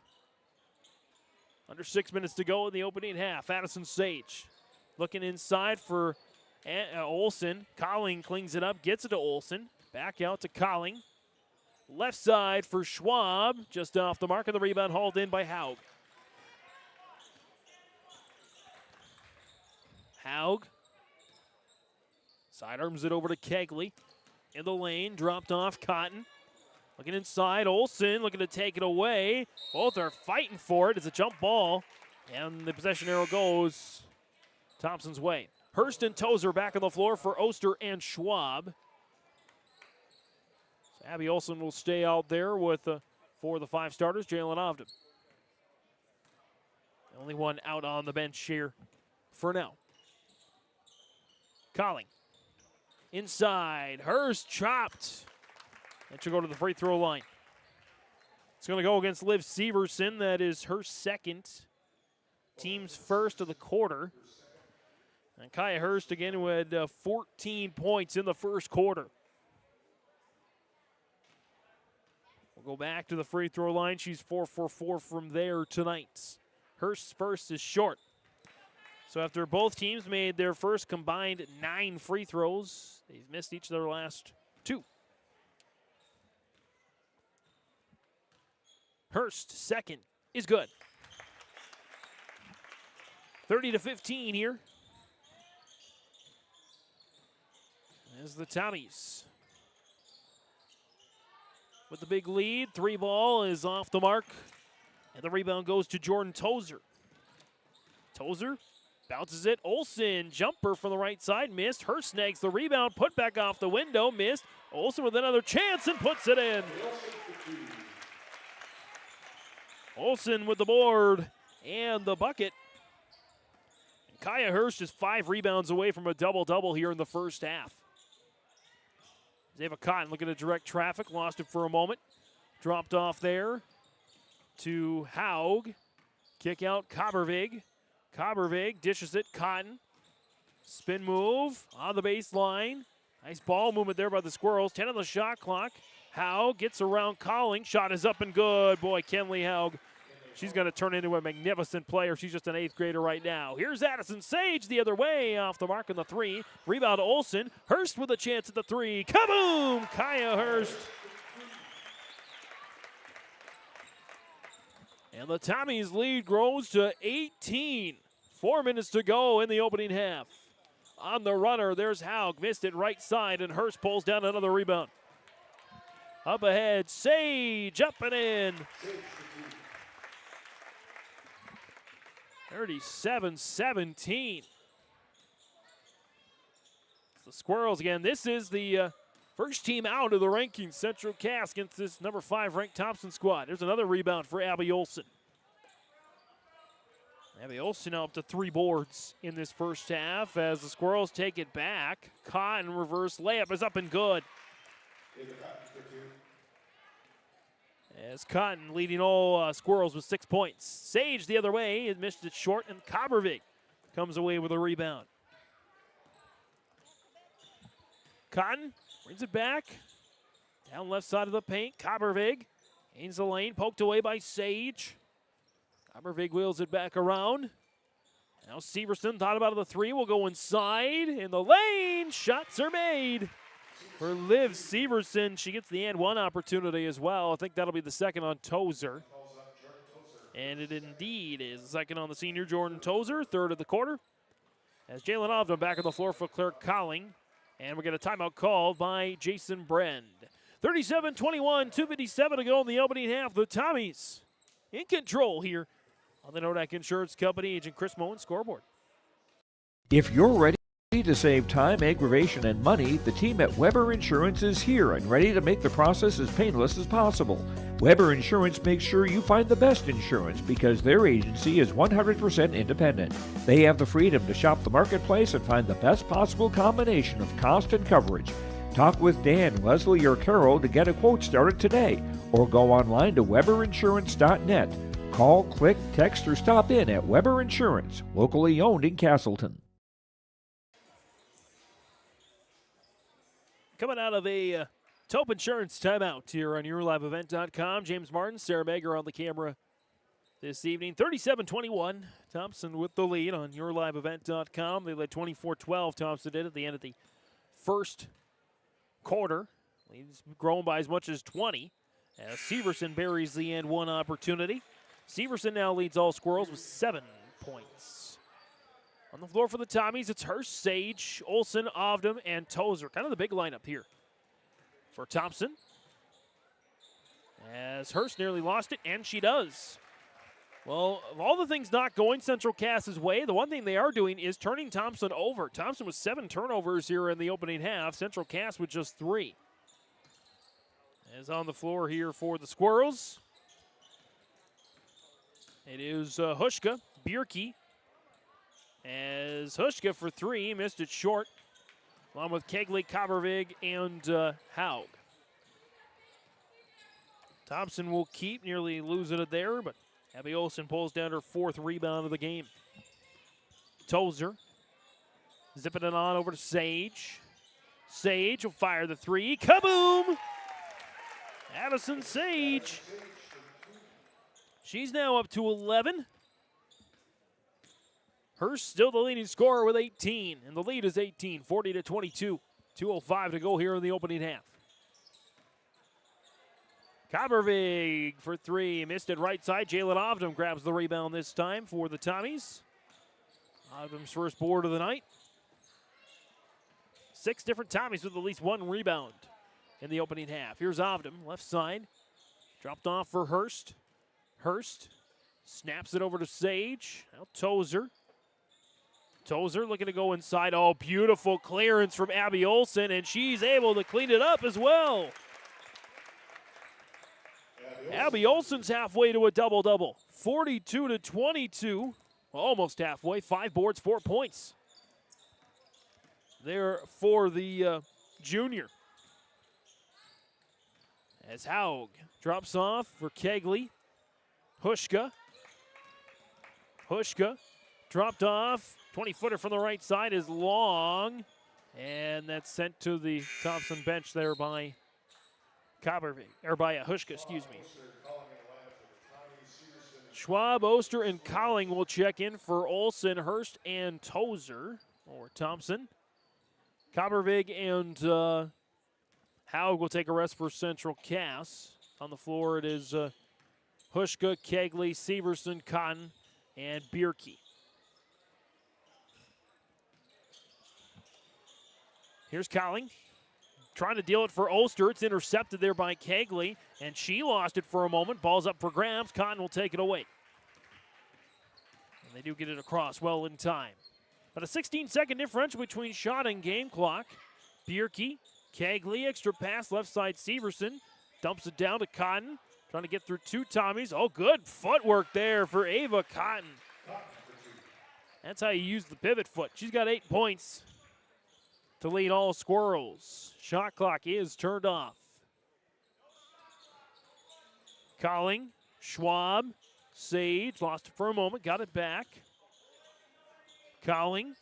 Under 6 minutes to go in the opening half. Addison Sage looking inside for Olsen. Colling clings it up, gets it to Olsen. Back out to Colling. Left side for Schwab. Just off the mark of the rebound, hauled in by Haug. Haug sidearms it over to Kegley. In the lane, dropped off Cotton. Looking inside, Olsen looking to take it away. Both are fighting for it. It's a jump ball, and the possession arrow goes Thompson's way. Hurst and Tozer back on the floor for Oster and Schwab. So Abby Olsen will stay out there with for the 5 starters, Jalen Ovden. The only one out on the bench here for now. Colling. Inside, Hurst chopped. And she'll go to the free throw line. It's going to go against Liv Severson. That is her second. Team's first of the quarter. And Kaya Hurst again who had 14 points in the first quarter. We'll go back to the free throw line. She's 4 for 4 from there tonight. Hurst's first is short. So after both teams made their first combined 9 free throws, they've missed each of their last 2. Hurst, second, is good. 30-15 here. As the Tommies with the big lead. 3 ball is off the mark. And the rebound goes to Jordan Tozer. Tozer bounces it. Olsen, jumper from the right side, missed. Hurst snags the rebound, put back off the window, missed. Olsen with another chance and puts it in. Olsen with the board and the bucket. And Kaya Hurst is 5 rebounds away from a double-double here in the first half. Zava Cotton looking to direct traffic, lost it for a moment. Dropped off there to Haug. Kick out Kabervig. Kabervig dishes it, Cotton. Spin move on the baseline. Nice ball movement there by the Squirrels. 10 on the shot clock. Haug gets around Colling. Shot is up and good. Boy, Kenley Haug. She's going to turn into a magnificent player. She's just an 8th grader right now. Here's Addison Sage the other way, off the mark on the 3. Rebound to Olsen. Hurst with a chance at the 3. Kaboom! Kaya Hurst. And the Tommies' lead grows to 18. 4 minutes to go in the opening half. On the runner, there's Haug. Missed it right side, and Hurst pulls down another rebound. Up ahead, Sage up and in. 37-17. The Squirrels again. This is the first team out of the rankings. Central Cass against this number 5 ranked Thompson squad. There's another rebound for Abby Olsen. Abby Olsen up to 3 boards in this first half as the Squirrels take it back. Cotton reverse layup is up and good. As Cotton leading all Squirrels with 6 points. Sage the other way, it missed it short, and Kabervig comes away with a rebound. Cotton brings it back. Down left side of the paint, Kabervig gains the lane, poked away by Sage. Kabervig wheels it back around. Now Severson thought about the 3, will go inside in the lane. Shots are made. For Liv Severson, she gets the and 1 opportunity as well. I think that'll be the second on Tozer. And it indeed is the second on the senior Jordan Tozer, 3rd of the quarter. As Jalen Ovden back on the floor for Claire Colling. And we get a timeout called by Jason Bren. 37-21, 2:57 to go in the opening half. The Tommies in control here on the Nodak Insurance Company. Agent Chris Moen scoreboard. If you're ready To save time, aggravation, and money, the team at Weber Insurance is here and ready to make the process as painless as possible. Weber Insurance makes sure you find the best insurance because their agency is 100% independent. They have the freedom to shop the marketplace and find the best possible combination of cost and coverage. Talk with Dan, Leslie, or Carol to get a quote started today, or go online to weberinsurance.net. Call, click, text, or stop in at Weber Insurance, locally owned in Castleton. Coming out of a Taupe Insurance timeout here on YourLiveEvent.com. James Martin, Sarah Mager on the camera this evening. 37-21, Thompson with the lead on YourLiveEvent.com. They led 24-12, Thompson did at the end of the first quarter. Lead's grown by as much as 20 as Severson buries the end one opportunity. Severson now leads all Squirrels with 7 points. On the floor for the Tommies, it's Hurst, Sage, Olsen, Ovdam, and Tozer. Kind of the big lineup here for Thompson. As Hurst nearly lost it, and she does. Well, of all the things not going Central Cass's way, the one thing they are doing is turning Thompson over. Thompson with 7 turnovers here in the opening half. Central Cass with just 3. As on the floor here for the Squirrels, it is Hushka, Bierke. As Hushka for 3, missed it short, along with Kegley, Coppervig, and Haug. Thompson will keep, nearly losing it there, but Abby Olsen pulls down her 4th rebound of the game. Tozer zipping it on over to Sage. Sage will fire the 3. Kaboom! Addison Sage. She's now up to 11. Hurst still the leading scorer with 18, and the lead is 18, 40-22. 2:05 to go here in the opening half. Coppervig for 3, missed it right side. Jalen Ovdam grabs the rebound this time for the Tommies. Ovdam's first board of the night. 6 different Tommies with at least 1 rebound in the opening half. Here's Ovdam, left side. Dropped off for Hurst. Hurst snaps it over to Sage. Now Tozer. Tozer looking to go inside. Oh, beautiful clearance from Abby Olsen, and she's able to clean it up as well. Abby Olsen's halfway to a double-double. 42-22, almost halfway. 5 boards, 4 points there for the junior. As Haug drops off for Kegley. Hushka. Hushka dropped off. 20-footer from the right side is long. And that's sent to the Thompson bench there by Coppervig, or by Hushka, excuse me. Schwab, Oster, and Colling will check in for Olsen, Hurst, and Tozer, or Thompson. Coppervig and Haug will take a rest for Central Cass. On the floor it is Hushka, Kegley, Severson, Cotton, and Bierke. Here's Colling, trying to deal it for Oster. It's intercepted there by Kegley, and she lost it for a moment. Ball's up for grabs. Cotton will take it away. And they do get it across well in time. But a 16-second differential between shot and game clock. Bierke, Kegley, extra pass, left side Severson. Dumps it down to Cotton, trying to get through 2 Tommies. Oh, good footwork there for Ava Cotton. That's how you use the pivot foot. She's got 8 points to lead all Squirrels. Shot clock is turned off. Colling, Schwab, Sage, lost it for a moment, got it back. Colling.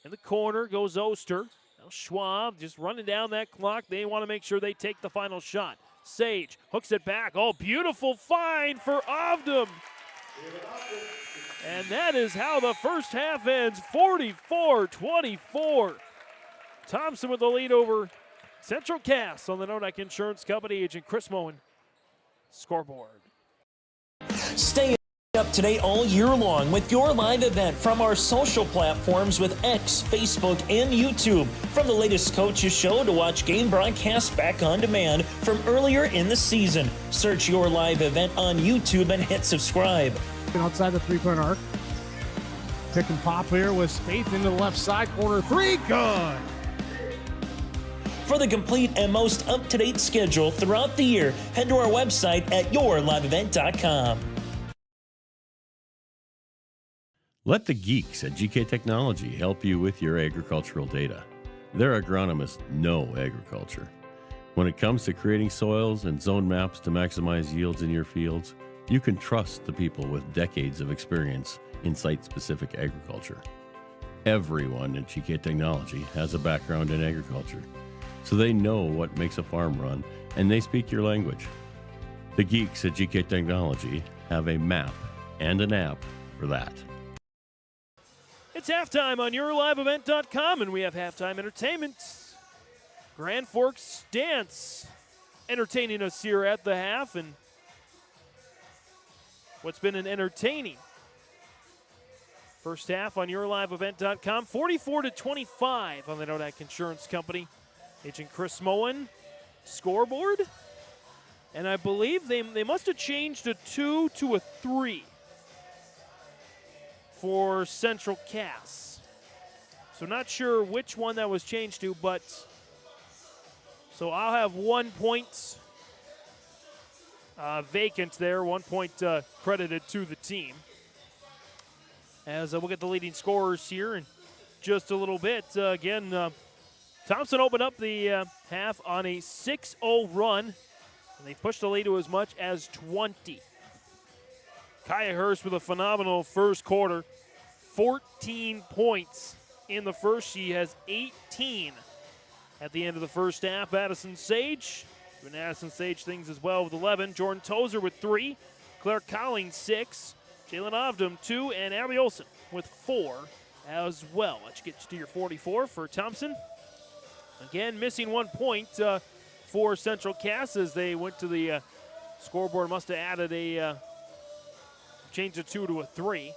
In the corner goes Oster. Now Schwab just running down that clock. They want to make sure they take the final shot. Sage hooks it back. Oh, beautiful find for Ovdam. And that is how the first half ends, 44-24. Thompson with the lead over Central Cass on the Nodak Insurance Company. Agent Chris Moen, scoreboard. Stay up to date all year long with your live event from our social platforms with X, Facebook, and YouTube. From the latest coaches show to watch game broadcasts back on demand from earlier in the season. Search your live event on YouTube and hit subscribe. Outside the three-point arc. Pick and pop here with Spaeth into the left side corner. 3, good. For the complete and most up-to-date schedule throughout the year, head to our website at yourliveevent.com. Let the geeks at GK Technology help you with your agricultural data. Their agronomists know agriculture. When it comes to creating soils and zone maps to maximize yields in your fields, you can trust the people with decades of experience in site-specific agriculture. Everyone at GK Technology has a background in agriculture, so they know what makes a farm run, and they speak your language. The geeks at GK Technology have a map and an app for that. It's halftime on yourliveevent.com, and we have halftime entertainment. Grand Forks Dance entertaining us here at the half, and what's been an entertaining first half on yourliveevent.com. 44-25 on the Nodak Insurance Company. Agent Chris Moen, scoreboard. And I believe they must have changed a 2 to a 3 for Central Cass. So not sure which one that was changed to, but so I'll have 1 point vacant there, 1 point credited to the team. As we'll get the leading scorers here in just a little bit. Again, Thompson opened up the half on a 6-0 run, and they pushed the lead to as much as 20. Kaya Hurst with a phenomenal first quarter. 14 points in the first. She has 18 at the end of the first half. Addison Sage doing Addison Sage things as well with 11. Jordan Tozer with 3. Claire Collings 6. Jalen Ovdom 2. And Abby Olsen with 4 as well. That gets to your 44 for Thompson. Again, missing 1 point for Central Cass as they went to the scoreboard. Must have added a change a 2 to a 3.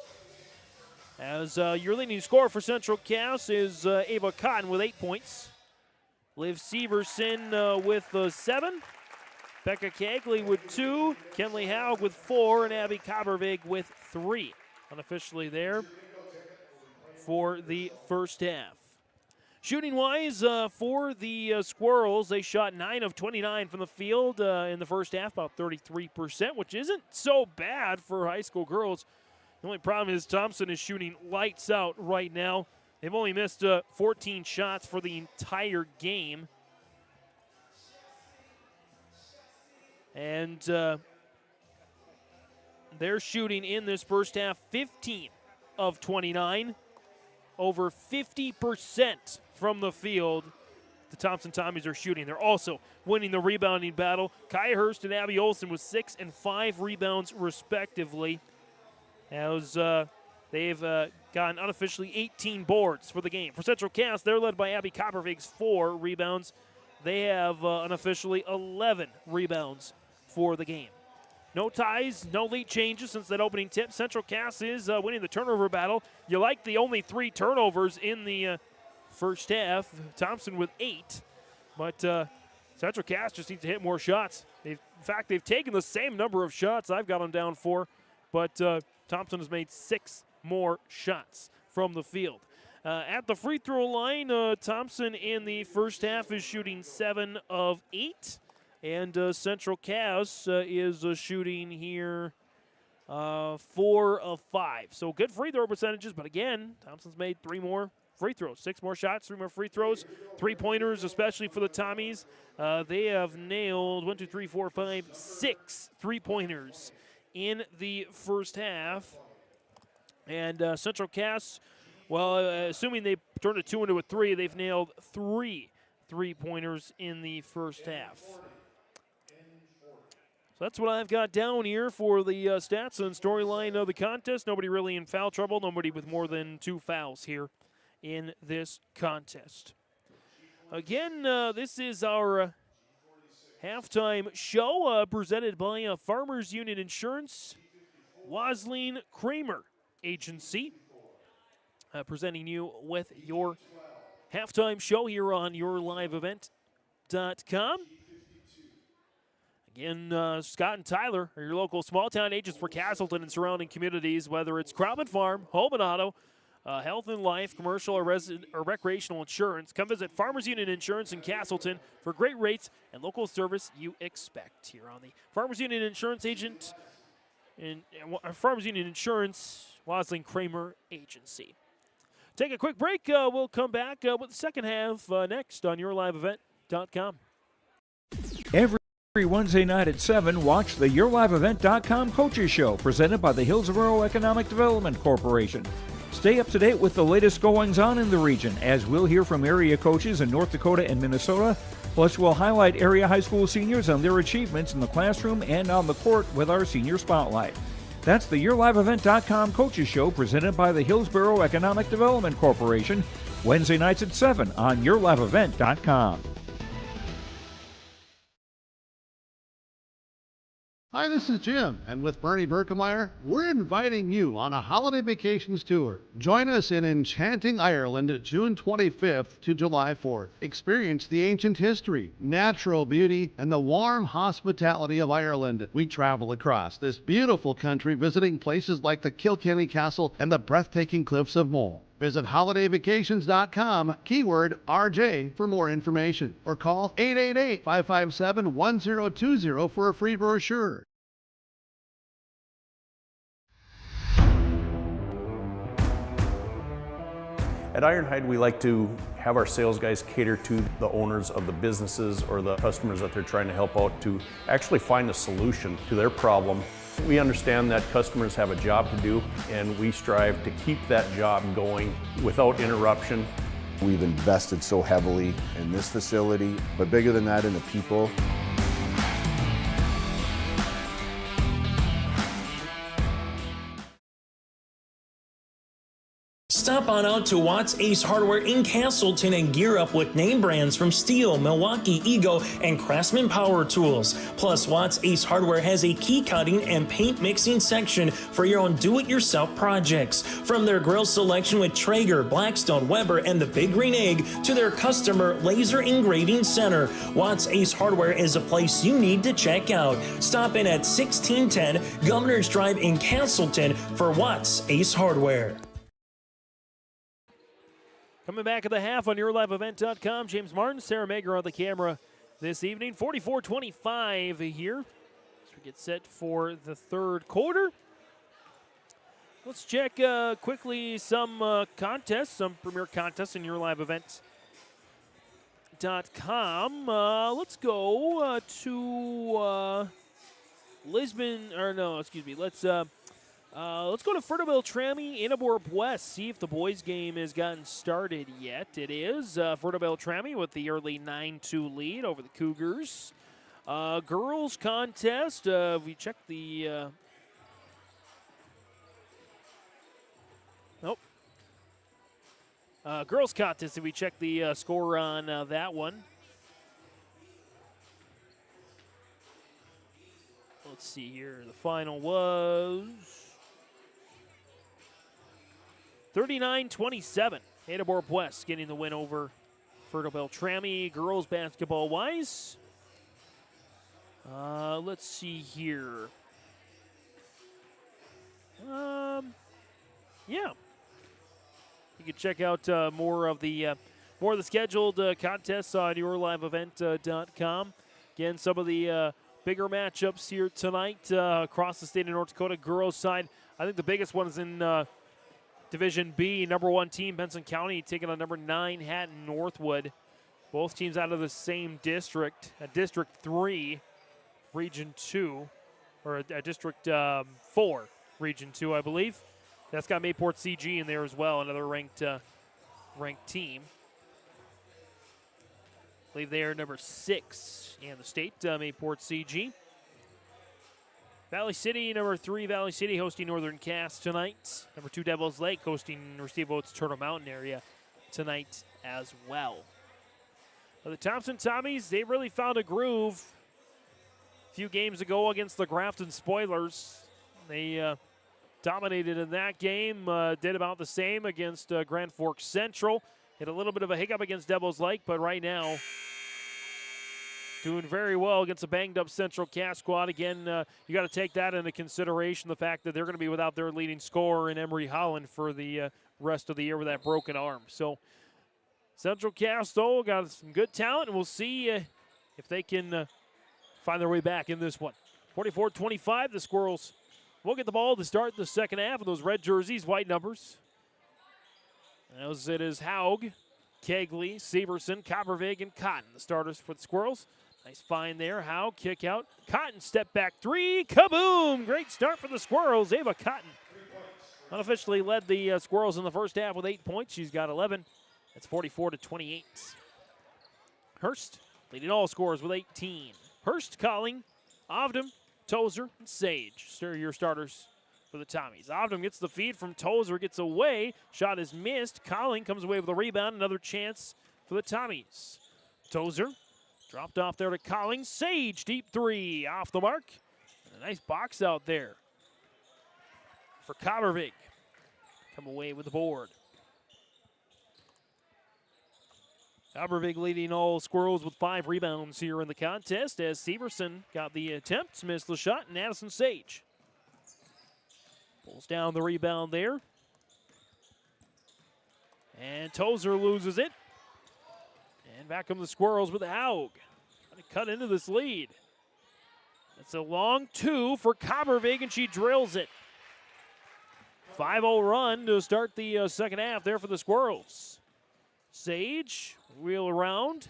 As your leading scorer for Central Cass is Ava Cotton with 8 points. Liv Severson with 7. Becca Cagley with 2. Kenley Haug with 4. And Abby Coppervig with 3. Unofficially there for the first half. Shooting-wise, for the Squirrels, they shot 9 of 29 from the field in the first half, about 33%, which isn't so bad for high school girls. The only problem is Thompson is shooting lights out right now. They've only missed 14 shots for the entire game. And they're shooting in this first half 15 of 29, over 50% from the field. The Thompson Tommies are shooting. They're also winning the rebounding battle. Kaya Hurst and Abby Olsen with 6 and 5 rebounds respectively. As they've gotten unofficially 18 boards for the game. For Central Cass, they're led by Abby Coppervig's 4 rebounds. They have unofficially 11 rebounds for the game. No ties, no lead changes since that opening tip. Central Cass is winning the turnover battle. You like the only 3 turnovers in the first half. Thompson with 8. But Central Cass just needs to hit more shots. In fact, they've taken the same number of shots I've got them down for. But Thompson has made 6 more shots from the field. At the free throw line, Thompson in the first half is shooting 7 of 8. And Central Cass is shooting here 4 of 5. So good free throw percentages, but again, Thompson's made 3 more free throws. 6 more shots, 3 more free throws. 3-pointers, especially for the Tommies. They have nailed 6 3-pointers in the first half. And Central Cass, well, assuming they turned a 2 into a 3, they've nailed 3 3-pointers in the first half. So that's what I've got down here for the stats and storyline of the contest. Nobody really in foul trouble. Nobody with more than 2 fouls here in this contest. Again, this is our halftime show presented by Farmers Union Insurance, Wasleen Kramer Agency, presenting you with your halftime show here on yourliveevent.com. Again, Scott and Tyler are your local small-town agents for Castleton and surrounding communities, whether it's crop and farm, home and auto, health and life, commercial or recreational insurance. Come visit Farmers Union Insurance in Castleton for great rates and local service you expect here on the Farmers Union Insurance Agent and Farmers Union Insurance Wasling Kramer Agency. Take a quick break. We'll come back with the second half next on YourLiveEvent.com. Every Wednesday night at 7, watch the YourLiveEvent.com Coaches Show presented by the Hillsborough Economic Development Corporation. Stay up to date with the latest goings-on in the region, as we'll hear from area coaches in North Dakota and Minnesota. Plus, we'll highlight area high school seniors and their achievements in the classroom and on the court with our Senior Spotlight. That's the YourLiveEvent.com Coaches Show presented by the Hillsborough Economic Development Corporation, Wednesday nights at 7 on YourLiveEvent.com. Hi, this is Jim, and with Bernie Berkemeyer, we're inviting you on a holiday vacations tour. Join us in enchanting Ireland June 25th to July 4th. Experience the ancient history, natural beauty, and the warm hospitality of Ireland. We travel across this beautiful country visiting places like the Kilkenny Castle and the breathtaking cliffs of Moher. Visit holidayvacations.com, keyword RJ, for more information, or call 888-557-1020 for a free brochure. At Ironhide, we like to have our sales guys cater to the owners of the businesses or the customers that they're trying to help out to actually find a solution to their problem. We understand that customers have a job to do, and we strive to keep that job going without interruption. We've invested so heavily in this facility, but bigger than that, in the people. Stop on out to Watts Ace Hardware in Castleton and gear up with name brands from Steel, Milwaukee, Ego, and Craftsman Power Tools. Plus, Watts Ace Hardware has a key cutting and paint mixing section for your own do-it-yourself projects. From their grill selection with Traeger, Blackstone, Weber, and the Big Green Egg to their customer laser engraving center, Watts Ace Hardware is a place you need to check out. Stop in at 1610 Governor's Drive in Castleton for Watts Ace Hardware. Coming back at the half on YourLiveEvent.com, James Martin, Sarah Mager on the camera this evening. 44-25 here as we get set for the third quarter. Let's check quickly some contests, some premier contests in YourLiveEvent.com. Let's go to Lisbon, or no, excuse me. Let's go to Further-Beltrami, Innaborp West, see if the boys' game has gotten started yet. It is. Further-Beltrami with the early 9-2 lead over the Cougars. Girls' contest, we checked the... Nope. Girls' contest, if we check the score on that one. Let's see here. The final was... 39-27. Innaborp West getting the win over Further-Beltrami girls basketball-wise. Let's see here. Yeah. You can check out more of the scheduled contests on YourLiveEvent.com. Again, some of the bigger matchups here tonight across the state of North Dakota. Girls side, I think the biggest one is in Division B, number 1 team, Benson County, taking on number 9, Hatton Northwood. Both teams out of the same district, District 3, Region 2, or District 4, Region 2, I believe. That's got Mayport CG in there as well, another ranked team. I believe they are number 6 in the state, Mayport CG. Valley City, number 3, Valley City hosting Northern Cass tonight. Number 2, Devils Lake hosting Steve Oates Turtle Mountain area tonight as well. The Thompson Tommies, they really found a groove a few games ago against the Grafton Spoilers. They dominated in that game, did about the same against Grand Forks Central. Hit a little bit of a hiccup against Devils Lake, but right now doing very well against a banged-up Central Cass squad. Again, you got to take that into consideration, the fact that they're going to be without their leading scorer in Emery Holland for the rest of the year with that broken arm. So Central Cass, though, got some good talent, and we'll see if they can find their way back in this one. 44-25, the Squirrels will get the ball to start the second half of those red jerseys, white numbers. As it is Haug, Kegley, Severson, Coppervig, and Cotton, the starters for the Squirrels. Nice find there. Haug, kick out. Cotton, step back three. Kaboom! Great start for the Squirrels. Ava Cotton unofficially led the Squirrels in the first half with 8 points. She's got 11. That's 44-28. Hurst leading all scorers with 18. Hurst, Colling, Ovdam, Tozer, and Sage. Your starters for the Tommies. Ovdam gets the feed from Tozer, gets away. Shot is missed. Colling comes away with a rebound. Another chance for the Tommies. Tozer dropped off there to Colling. Sage, deep three, off the mark. And a nice box out there for Coppervig. Come away with the board. Coppervig leading all Squirrels with 5 rebounds here in the contest as Severson got the attempts, missed the shot, and Addison Sage pulls down the rebound there. And Tozer loses it. And back come the Squirrels with Haug. Trying to cut into this lead. It's a long 2 for Coppervig, and she drills it. 5-0 run to start the second half there for the Squirrels. Sage, wheel around.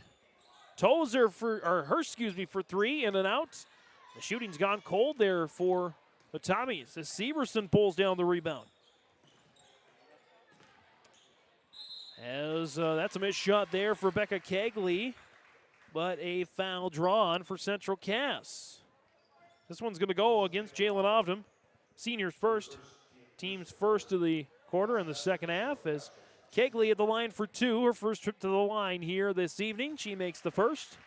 Tozer Hurst, for 3 in and out. The shooting's gone cold there for the Tommies as Severson pulls down the rebound. As that's a missed shot there for Becca Kegley, but a foul drawn for Central Cass. This one's going to go against Jalen Ovdam. Seniors first, teams first of the quarter in the second half as Kegley at the line for 2, her first trip to the line here this evening. She makes the first.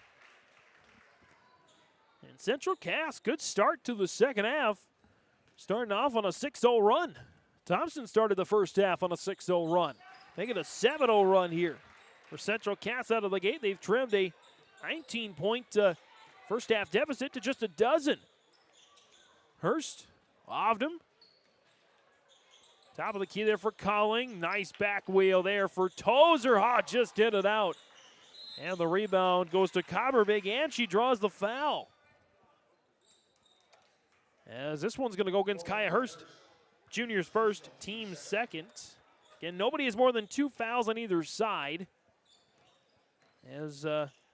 And Central Cass, good start to the second half. Starting off on a 6-0 run. Thompson started the first half on a 6-0 run. Making a 7-0 run here for Central Cass out of the gate. They've trimmed a 19-point first half deficit to just a dozen. Hurst, Ovdam. Top of the key there for Colling. Nice back wheel there for Tozer. Just hit it out. And the rebound goes to Coppervig, and she draws the foul. As this one's going to go against Kaya Hurst. Juniors first, team second. Again, nobody has more than 2 fouls on either side. As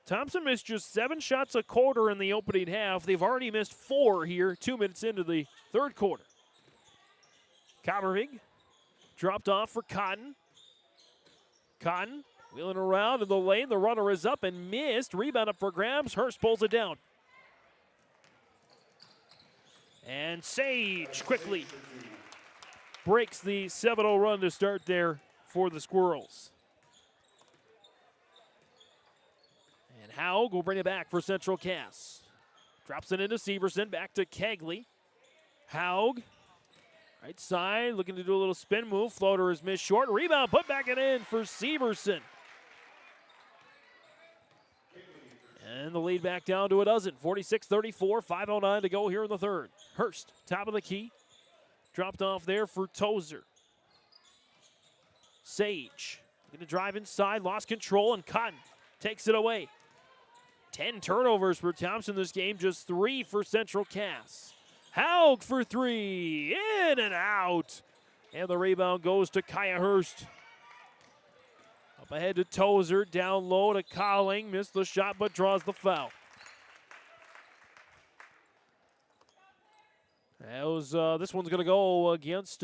Thompson missed just 7 shots a quarter in the opening half. They've already missed 4 here, 2 minutes into the third quarter. Coppervig dropped off for Cotton. Cotton wheeling around in the lane. The runner is up and missed. Rebound up for grabs. Hurst pulls it down. And Sage quickly breaks the 7-0 run to start there for the Squirrels. And Haug will bring it back for Central Cass. Drops it into Severson. Back to Kegley. Haug. Right side, looking to do a little spin move. Floater is missed short. Rebound, put back it in for Severson. And the lead back down to a dozen. 46-34, 5:09 to go here in the third. Hurst, top of the key. Dropped off there for Tozer. Sage, going to drive inside, lost control, and Cotton takes it away. 10 turnovers for Thompson this game, just 3 for Central Cass. Haug for 3, in and out. And the rebound goes to Kaya Hurst. Up ahead to Tozer, down low to Colling. Missed the shot but draws the foul. This one's going to go against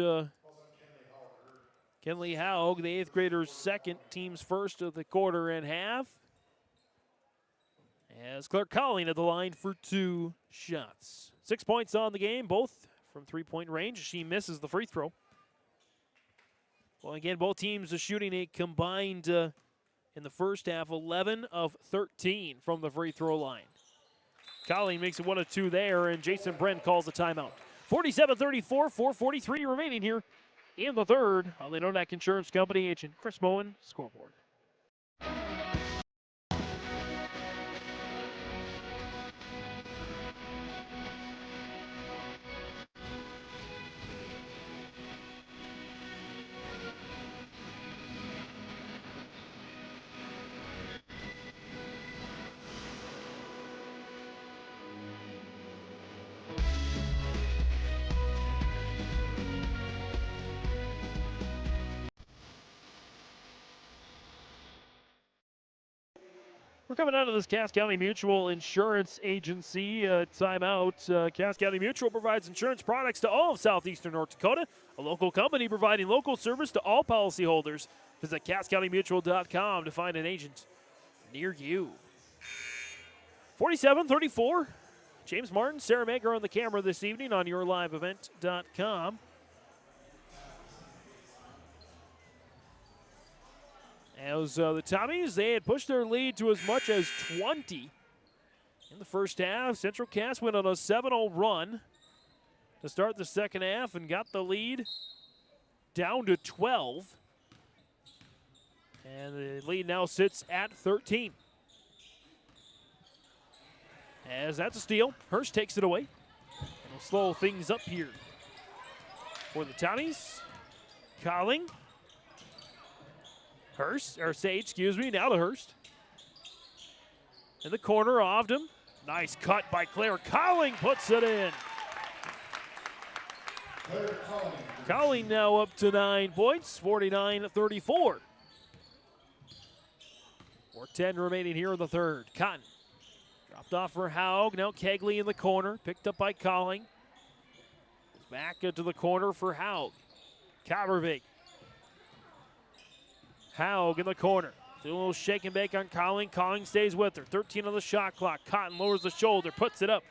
Kenley Haug, the 8th grader's second, team's first of the quarter and half. As Claire Colling at the line for 2 shots. 6 points on the game, both from 3-point range. She misses the free throw. Well, again, both teams are shooting a combined, in the first half, 11 of 13 from the free throw line. Colling makes it 1 of 2 there, and Jason Bren calls the timeout. 47-34, 4:43 remaining here in the third. On the Nodak Insurance Company, agent Chris Moen, scoreboard. coming out of this Cass County Mutual Insurance Agency timeout. Cass County Mutual provides insurance products to all of southeastern North Dakota, a local company providing local service to all policyholders. Visit CassCountyMutual.com to find an agent near you. 47-34. James Martin, Sarah Maker on the camera this evening on YourLiveEvent.com. As the Tommies, they had pushed their lead to as much as 20 in the first half. Central Cass went on a 7-0 run to start the second half and got the lead down to 12. And the lead now sits at 13. As that's a steal, Hurst takes it away. And will slow things up here for the Tommies. Colling. Sage, now to Hurst. In the corner, Ovdom. Nice cut by Claire. Colling puts it in. Colling now up to 9 points, 49-34. 4:10 remaining here in the third. Cotton dropped off for Haug. Now Kegley in the corner, picked up by Colling. Back into the corner for Haug. Kabervig. Haug in the corner. Do a little shake and bake on Colling. Colling stays with her. 13 on the shot clock. Cotton lowers the shoulder, puts it up,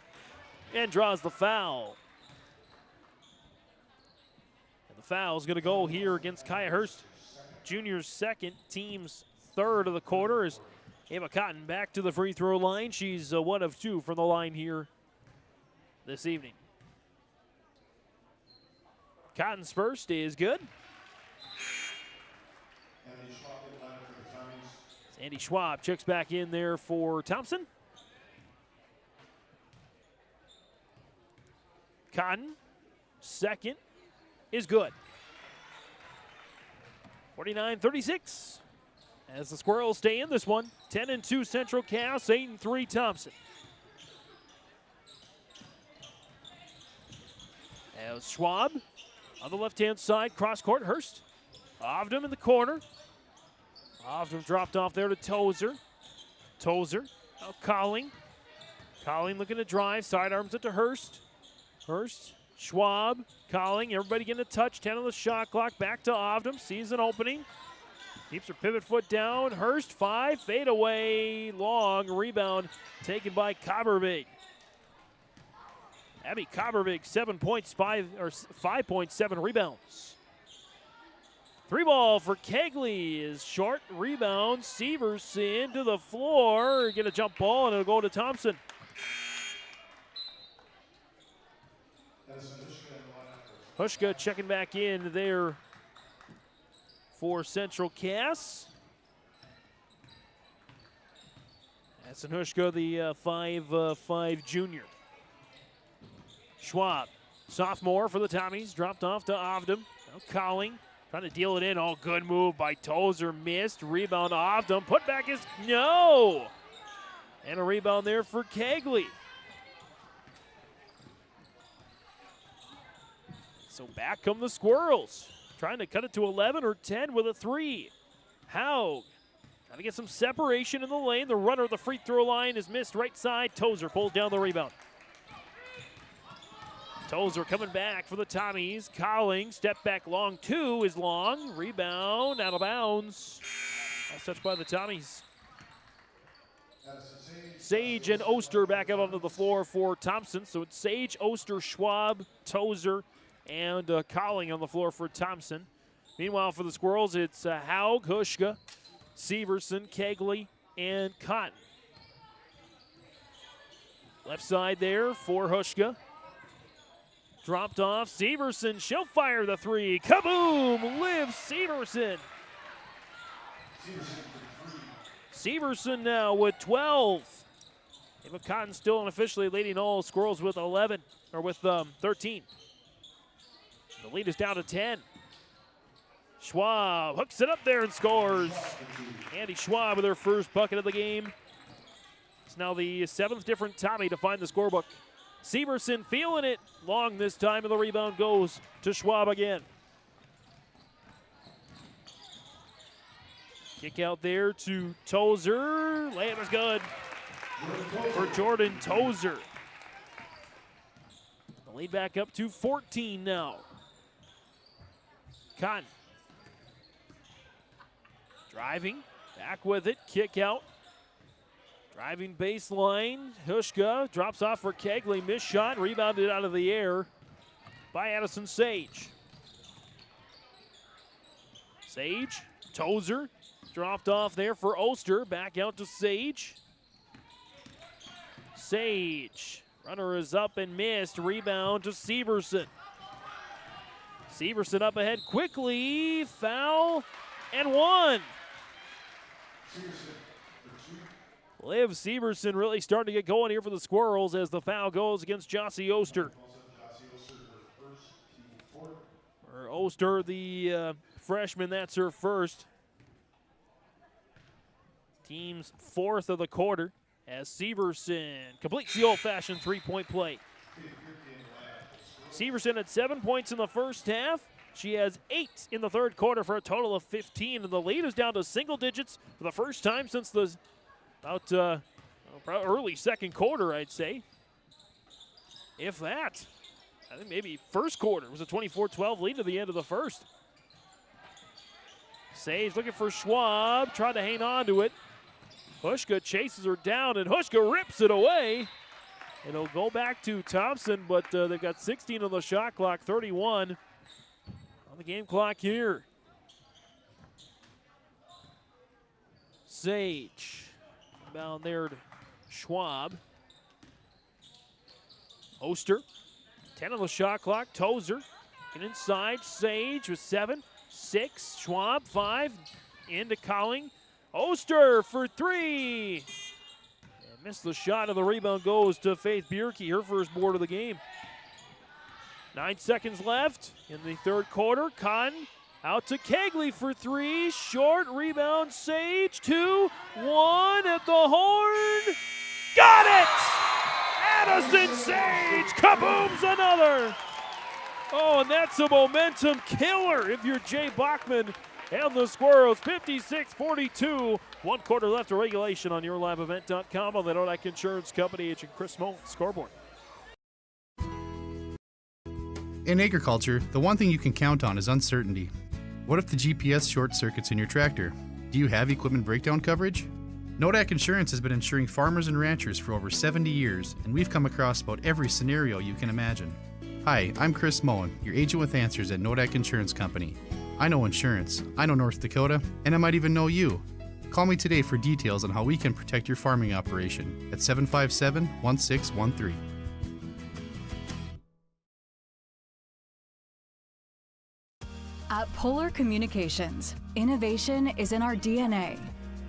and draws the foul. And the foul is going to go here against Kaya Hurst. Junior's second, team's third of the quarter is Ava Cotton back to the free throw line. She's 1 of 2 from the line here this evening. Cotton's first is good. Andy Schwab checks back in there for Thompson. Cotton, second, is good. 49-36. As the Squirrels stay in this one. 10-2 Central Cass, 8-3 Thompson. As Schwab on the left-hand side, cross-court, Hurst. Ovdom in the corner. Ovdom dropped off there to Tozer. Tozer, now Colling. Colling looking to drive, sidearms it to Hurst. Hurst, Schwab, Colling, everybody getting a touch, 10 on the shot clock, back to Ovdom, sees an opening. Keeps her pivot foot down, Hurst, 5, fade away, long, rebound taken by Kabervig. Abby Kabervig, 7 points, 5.7 rebounds. 3 ball for Kegley is short. Rebound. Severson to the floor. Get a jump ball and it'll go to Thompson. Hushka checking back in there for Central Cass. That's Hushka, the 5'5" junior. Schwab, sophomore for the Tommies, dropped off to Ovdom. Now Colling. Trying to deal it in. Oh, good move by Tozer. Missed. Rebound Ovdom. Put back is no. And a rebound there for Kegley. So back come the Squirrels. Trying to cut it to 11 or 10 with a 3. Haug. Trying to get some separation in the lane. The runner of the free throw line is missed right side. Tozer pulled down the rebound. Tozer coming back for the Tommies. Colling, step back long, 2 is long. Rebound, out of bounds. Last touch by the Tommies. Sage and Oster back out onto the floor for Thompson. So it's Sage, Oster, Schwab, Tozer, and Colling on the floor for Thompson. Meanwhile, for the Squirrels, it's Haug, Hushka, Severson, Kegley, and Cotton. Left side there for Hushka. Dropped off. Severson, she'll fire the 3. Kaboom! Liv Severson. Severson now with 12. Ava Cotton still unofficially leading all Squirrels with 11, or with 13. The lead is down to 10. Schwab hooks it up there and scores. Andy Schwab with her first bucket of the game. It's now the 7th different Tommy to find the scorebook. Severson feeling it long this time, and the rebound goes to Schwab again. Kick out there to Tozer. Layup is good for Jordan Tozer. The lead back up to 14 now. Cotton. Driving, back with it, kick out. Driving baseline, Hushka drops off for Kegley, missed shot, rebounded out of the air by Addison Sage. Sage, Tozer, dropped off there for Oster, back out to Sage. Sage, runner is up and missed, rebound to Severson. Severson up ahead quickly, foul, and one. Liv Severson really starting to get going here for the Squirrels as the foul goes against Jossie Oster. Or Oster, the freshman, that's her first. Team's fourth of the quarter as Severson completes the old-fashioned three-point play. Severson had 7 points in the first half. She has 8 in the third quarter for a total of 15, and the lead is down to single digits for the first time since the early second quarter, I'd say. If that. I think maybe first quarter. It was a 24-12 lead to the end of the first. Sage looking for Schwab, tried to hang on to it. Hushka chases her down, and Hushka rips it away. It'll go back to Thompson, but they've got 16 on the shot clock, 31 on the game clock here. Sage, down there to Schwab. Oster, 10 on the shot clock. Tozer, get inside. Sage with 7, 6. Schwab, 5. Into Colling. Oster for 3. And missed the shot, and the rebound goes to Faith Bierke, her first board of the game. 9 seconds left in the third quarter. Cotton out to Kegley for 3. Short rebound. Sage 2, 1 at the horn. Got it! Addison Sage kabooms another. Oh, and that's a momentum killer if you're Jay Bachman and the Squirrels. 56-42. 1 quarter left of regulation on YourLiveEvent.com on the Nodak Insurance Company. Agent Chris Moe, scoreboard. In agriculture, the one thing you can count on is uncertainty. What if the GPS short circuits in your tractor? Do you have equipment breakdown coverage? Nodak Insurance has been insuring farmers and ranchers for over 70 years, and we've come across about every scenario you can imagine. Hi, I'm Chris Moen, your agent with answers at Nodak Insurance Company. I know insurance, I know North Dakota, and I might even know you. Call me today for details on how we can protect your farming operation at 757-1613. At Polar Communications, innovation is in our DNA.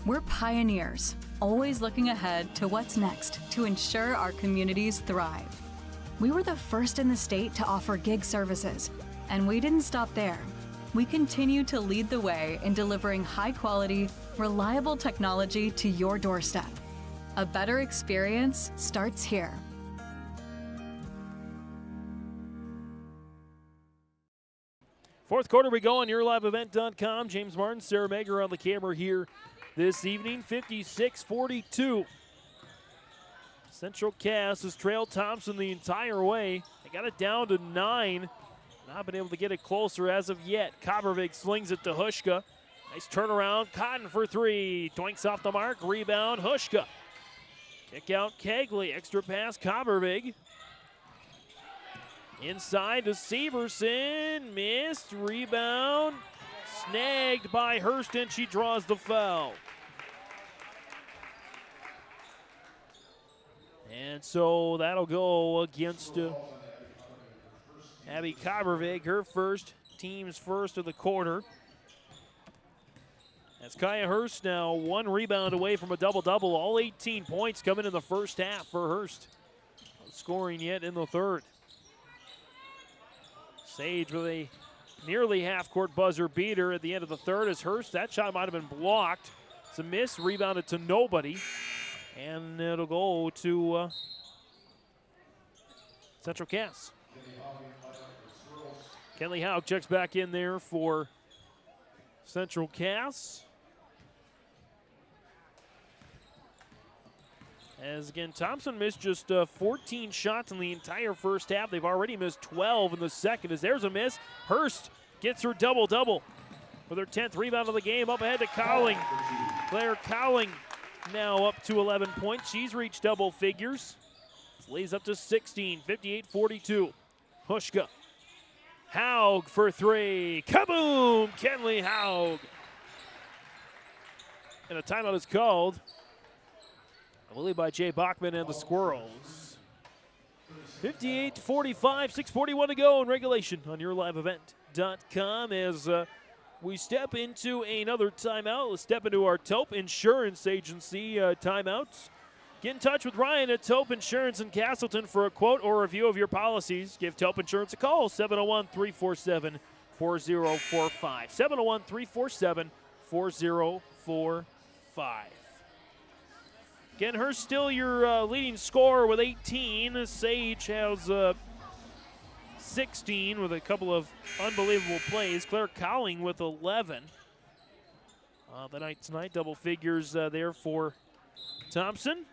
We're pioneers, always looking ahead to what's next to ensure our communities thrive. We were the first in the state to offer gig services, and we didn't stop there. We continue to lead the way in delivering high-quality, reliable technology to your doorstep. A better experience starts here. Fourth quarter we go on YourLiveEvent.com. James Martin, Sarah Mager on the camera here this evening. 56-42. Central Cass has trailed Thompson the entire way. They got it down to 9. Not been able to get it closer as of yet. Kobervig slings it to Hushka. Nice turnaround. Cotton for 3. Doinks off the mark. Rebound. Hushka. Kick out Kegley. Extra pass. Kobervig. Inside to Severson. Missed. Rebound. Snagged by Hurston. She draws the foul. And so that'll go against Abby Kobervig, her first, team's first of the quarter. As Kaya Hurst now 1 rebound away from a double-double. All 18 points coming in the first half for Hurst. No scoring yet in the third. Sage with a nearly half-court buzzer beater at the end of the third as Hurst. That shot might have been blocked. It's a miss, rebounded to nobody. And it'll go to Central Cass. Kenley Hauk checks back in there for Central Cass. As again, Thompson missed just 14 shots in the entire first half. They've already missed 12 in the second. As there's a miss, Hurst gets her double-double with her 10th rebound of the game. Up ahead to Cowling. Claire Cowling now up to 11 points. She's reached double figures. Lays up to 16, 58-42. Hushka. Haug for three. Kaboom! Kenley Haug. And a timeout is called, I believe, by Jay Bachman and the Squirrels. 58-45, 6:41 to go in regulation on YourLiveEvent.com as we step into another timeout. Let's step into our Taupe Insurance Agency timeouts. Get in touch with Ryan at Taupe Insurance in Castleton for a quote or review of your policies. Give Taupe Insurance a call, 701-347-4045. 701-347-4045. Again, Hurst still your leading scorer with 18. Sage has 16 with a couple of unbelievable plays. Claire Cowling with 11. The night tonight, double figures there for Thompson.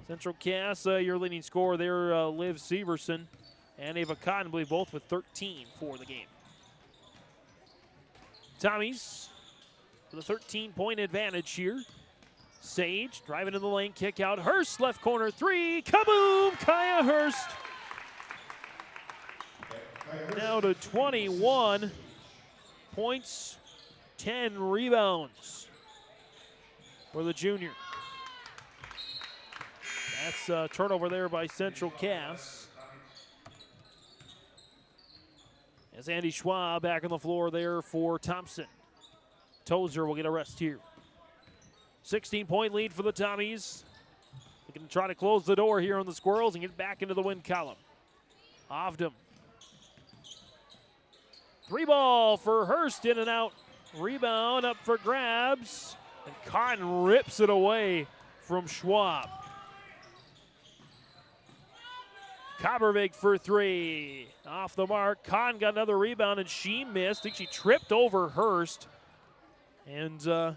Central Cass, your leading scorer there, Liv Severson and Ava Cotton, I believe, both with 13 for the game. Tommies with a 13-point advantage here. Sage driving in the lane, kick out. Hurst, left corner three. Kaboom! Kaya Hurst. Now to 21 points, 10 rebounds for the junior. That's a turnover there by Central Cass. As Andy Schwab back on the floor there for Thompson. Tozer will get a rest here. 16-point lead for the Tommies. They can try to close the door here on the Squirrels and get back into the win column. Ovdom. Three ball for Hurst, in and out. Rebound up for grabs. And Cotton rips it away from Schwab. Coppervig for three. Off the mark. Cotton got another rebound and she missed. I think she tripped over Hurst. And we're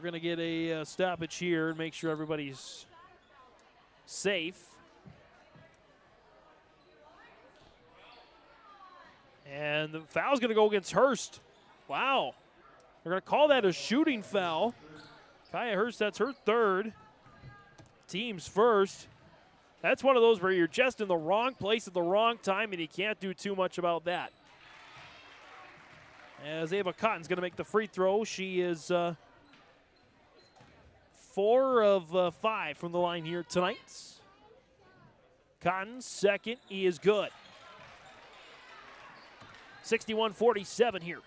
going to get a stoppage here and make sure everybody's safe. And the foul's going to go against Hurst. Wow. They're going to call that a shooting foul. Kaya Hurst, that's her third. Team's first. That's one of those where you're just in the wrong place at the wrong time, and you can't do too much about that. As Ava Cotton's going to make the free throw. She is 4 of 5 from the line here tonight. Cotton's second is good. 61-47 here.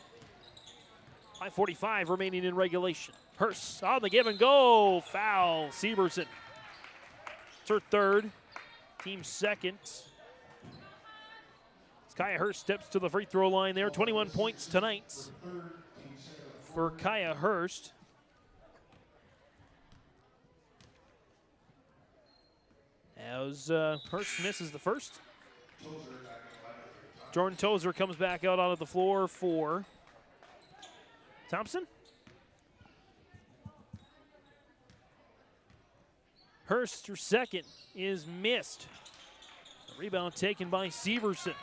5:45 remaining in regulation. Hurst on the give and go. Foul, Severson. It's her third. Team second. Kaya Hurst steps to the free throw line there. 21 points tonight for Kaya Hurst. As Hurst misses the first. Jordan Tozer comes back out onto the floor for Thompson. Hurst, her second, is missed. The rebound taken by Severson.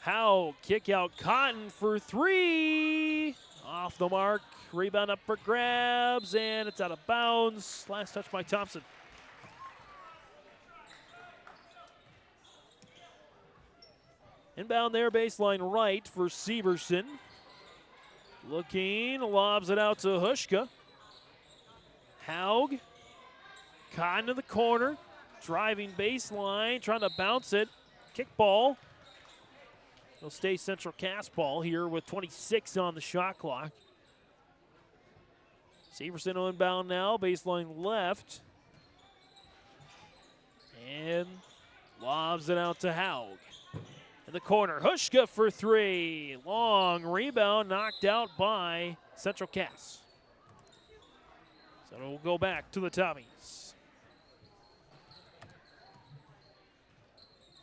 Howe, kick out Cotton for three. Off the mark. Rebound up for grabs, and it's out of bounds. Last touch by Thompson. Inbound there, baseline right for Severson. Looking, lobs it out to Hushka. Haug. Cotton in the corner. Driving baseline, trying to bounce it. Kick ball. It'll stay Central Cass ball here with 26 on the shot clock. Severson on inbound now, baseline left. And lobs it out to Haug. In the corner, Hushka for three. Long rebound knocked out by Central Cass. So it'll go back to the Tommies.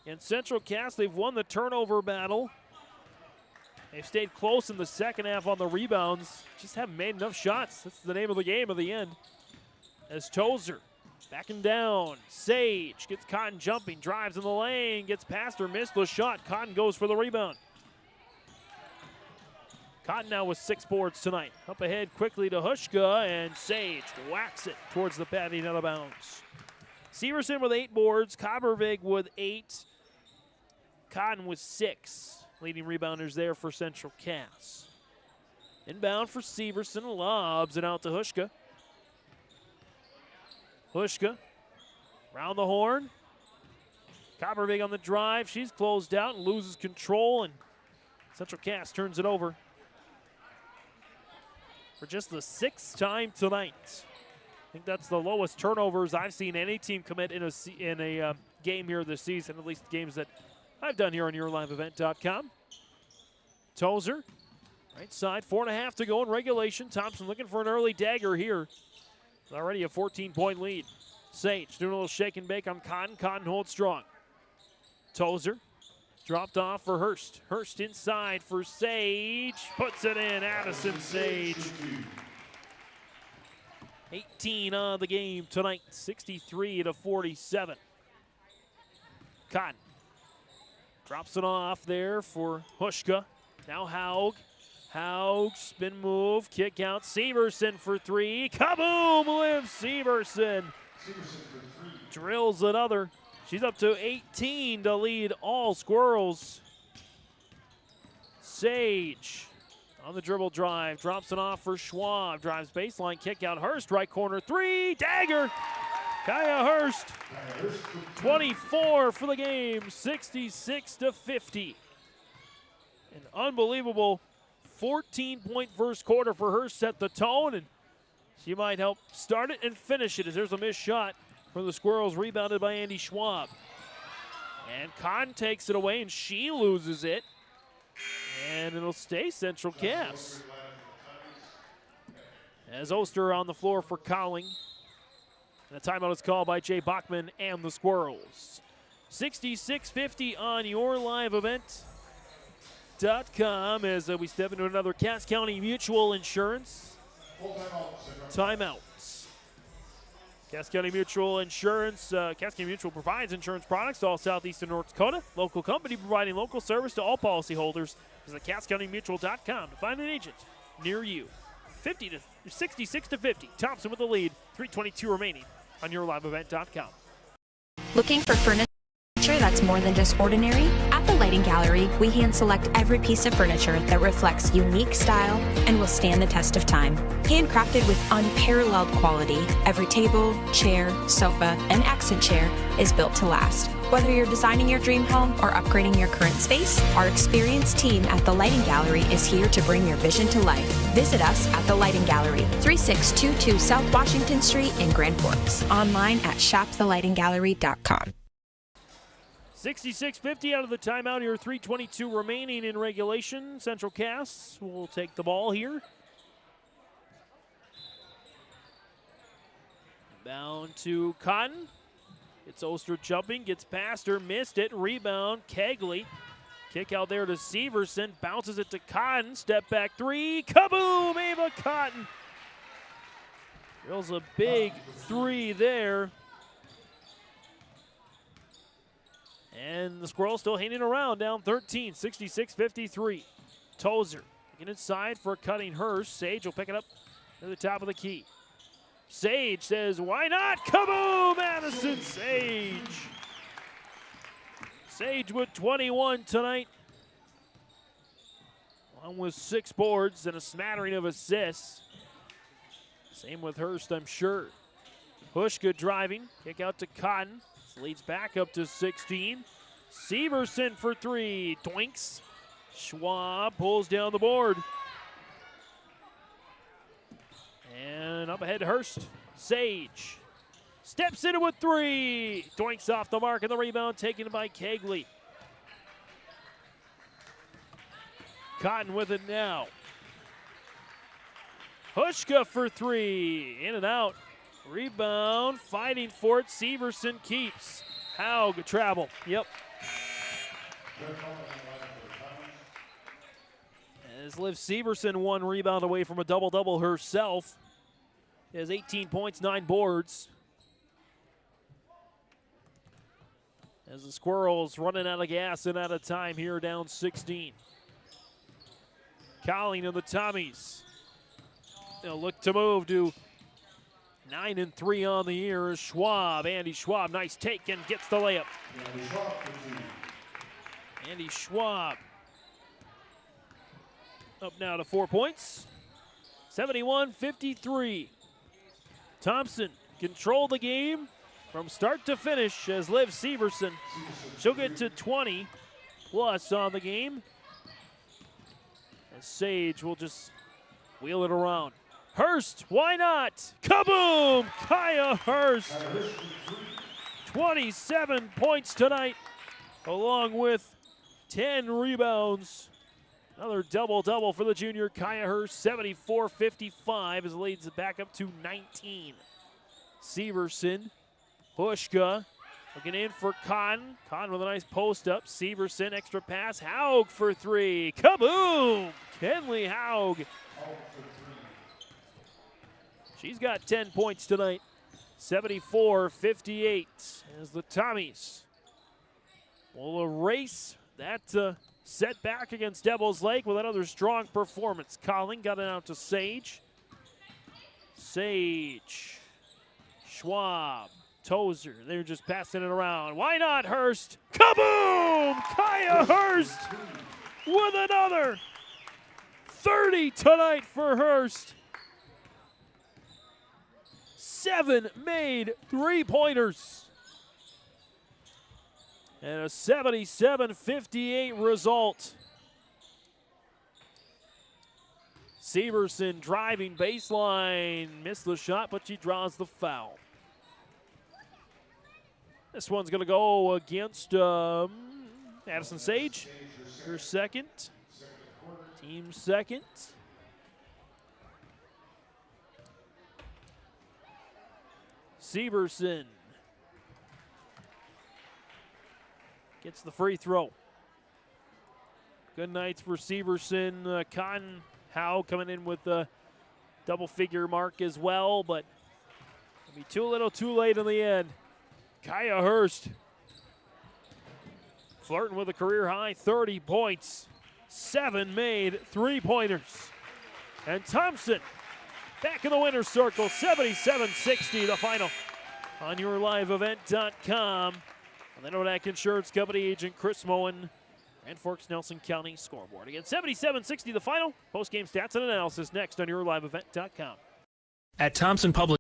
In Central Cass, they've won the turnover battle. They've stayed close in the second half on the rebounds. Just haven't made enough shots. That's the name of the game at the end. As Tozer backing down. Sage gets Cotton jumping, drives in the lane, gets past her, missed the shot. Cotton goes for the rebound. Cotton now with 6 boards tonight. Up ahead quickly to Hushka, and Sage whacks it towards the padding out of bounds. Severson with 8 boards, Coppervig with 8, Cotton with 6. Leading rebounders there for Central Cass. Inbound for Severson, lobs it out to Hushka. Hushka round the horn. Coppervig on the drive. She's closed out and loses control, and Central Cass turns it over for just the 6th time tonight. I think that's the lowest turnovers I've seen any team commit in a game here this season, at least games that I've done here on YourLiveEvent.com. Tozer, right side, 4.5 to go in regulation. Thompson looking for an early dagger here. Already a 14-point lead. Sage doing a little shake and bake on Cotton. Cotton holds strong. Tozer dropped off for Hurst. Hurst inside for Sage. Puts it in. Addison Sage. 18 on the game tonight. 63-47. Cotton drops it off there for Hushka. Now Haug. Haug, spin move, kick out. Severson for 3. Kaboom! Liv Severson drills another. She's up to 18 to lead all Squirrels. Sage on the dribble drive, drops it off for Schwab. Drives baseline, kick out. Hurst, right corner 3. Dagger! Kaya Hurst, 24 for the game, 66-50. An unbelievable 14-point first quarter for Hurst set the tone, and she might help start it and finish it as there's a missed shot from the Squirrels, rebounded by Andy Schwab. And Cotton takes it away, and she loses it. And it'll stay Central Cass. As Oster on the floor for Cowling. And a timeout is called by Jay Bachman and the Squirrels. 66-50 on YourLiveEvent.com as we step into another Cass County Mutual Insurance timeouts. Cass County Mutual Insurance. Cass County Mutual provides insurance products to all southeastern North Dakota. Local company providing local service to all policyholders. Visit CassCountyMutual.com to find an agent near you. 66-50. Thompson with the lead. 3:22 remaining on YourLiveEvent.com. Looking for furniture that's more than just ordinary? At the Lighting Gallery, we hand select every piece of furniture that reflects unique style and will stand the test of time. Handcrafted with unparalleled quality, every table, chair, sofa, and accent chair is built to last. Whether you're designing your dream home or upgrading your current space, our experienced team at the Lighting Gallery is here to bring your vision to life. Visit us at the Lighting Gallery, 3622 South Washington Street in Grand Forks. Online at shopthelightinggallery.com. 66-50 out of the timeout here. 3:22 remaining in regulation. Central Cass will take the ball here. Bound to Cotton. It's Oster jumping, gets past her, missed it. Rebound, Kegley. Kick out there to Severson. Bounces it to Cotton. Step back 3. Kaboom! Ava Cotton. Drills a big 3 there. And the Squirrels still hanging around, down 13, 66-53. Tozer looking inside for cutting Hurst. Sage will pick it up to the top of the key. Sage says, why not? Kaboom! Madison Sage. Sage with 21 tonight. Along with 6 boards and a smattering of assists. Same with Hurst, I'm sure. Hushka driving. Kick out to Cotton. Leads back up to 16. Severson for 3. Twinks. Schwab pulls down the board. And up ahead to Hurst. Sage steps in with 3. Twinks off the mark, and the rebound taken by Kegley. Cotton with it now. Hushka for 3. In and out. Rebound, fighting for it. Severson keeps. Haug travel. Yep. As Liv Severson 1 rebound away from a double-double herself. She has 18 points, 9 boards. As the Squirrels running out of gas and out of time here, down 16. Colling and the Tommies. They'll look to move to 9-3 on the year. Schwab, Andy Schwab, nice take and gets the layup. Andy Schwab up now to 4 points. 71-53. Thompson controlled the game from start to finish as Liv Severson. She'll get to 20 plus on the game. And Sage will just wheel it around. Hurst, why not? Kaboom! Kaya Hurst. 27 points tonight, along with 10 rebounds. Another double-double for the junior Kaya Hurst. 74-55 as it leads it back up to 19. Severson, Pushka looking in for Cotton. Cotton with a nice post up. Severson, extra pass. Haug for 3. Kaboom! Kenley Haug. She's got 10 points tonight. 74-58 as the Tommies will erase that setback against Devil's Lake with another strong performance. Colling got it out to Sage. Sage. Schwab. Tozer. They're just passing it around. Why not Hurst? Kaboom! Kaya Hurst with another 30 tonight for Hurst. 7 made three-pointers. And a 77-58 result. Severson driving baseline. Missed the shot, but she draws the foul. This one's going to go against Addison Sage. Her second. Team second. Severson gets the free throw. Good nights for Severson. Cotton Howe coming in with the double-figure mark as well, but it'll be too little too late in the end. Kaya Hurst flirting with a career-high 30 points. 7 made three-pointers. And Thompson back in the winner's circle, 77-60 the final on YourLiveEvent.com. And then Odak Insurance Company agent Chris Moen, Grand Forks Nelson County scoreboard. Again, 77-60 the final. Post-game stats and analysis next on YourLiveEvent.com. At Thompson Public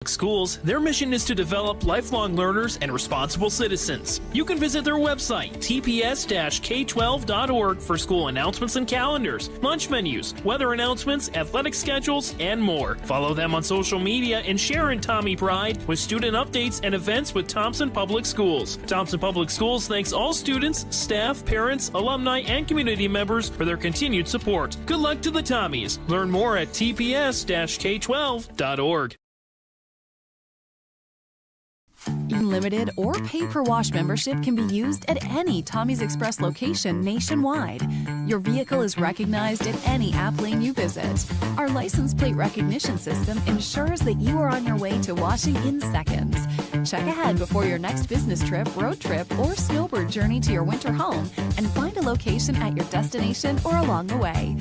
Schools, their mission is to develop lifelong learners and responsible citizens. You can visit their website, tps-k12.org, for school announcements and calendars, lunch menus, weather announcements, athletic schedules, and more. Follow them on social media and share in Tommy Pride with student updates and events with Thompson Public Schools. Thompson Public Schools thanks all students, staff, parents, alumni, and community members for their continued support. Good luck to the Tommies. Learn more at tps-k12.org. Unlimited or pay-per-wash membership can be used at any Tommy's Express location nationwide. Your vehicle is recognized at any app lane you visit. Our license plate recognition system ensures that you are on your way to washing in seconds. Check ahead before your next business trip, road trip, or snowbird journey to your winter home and find a location at your destination or along the way.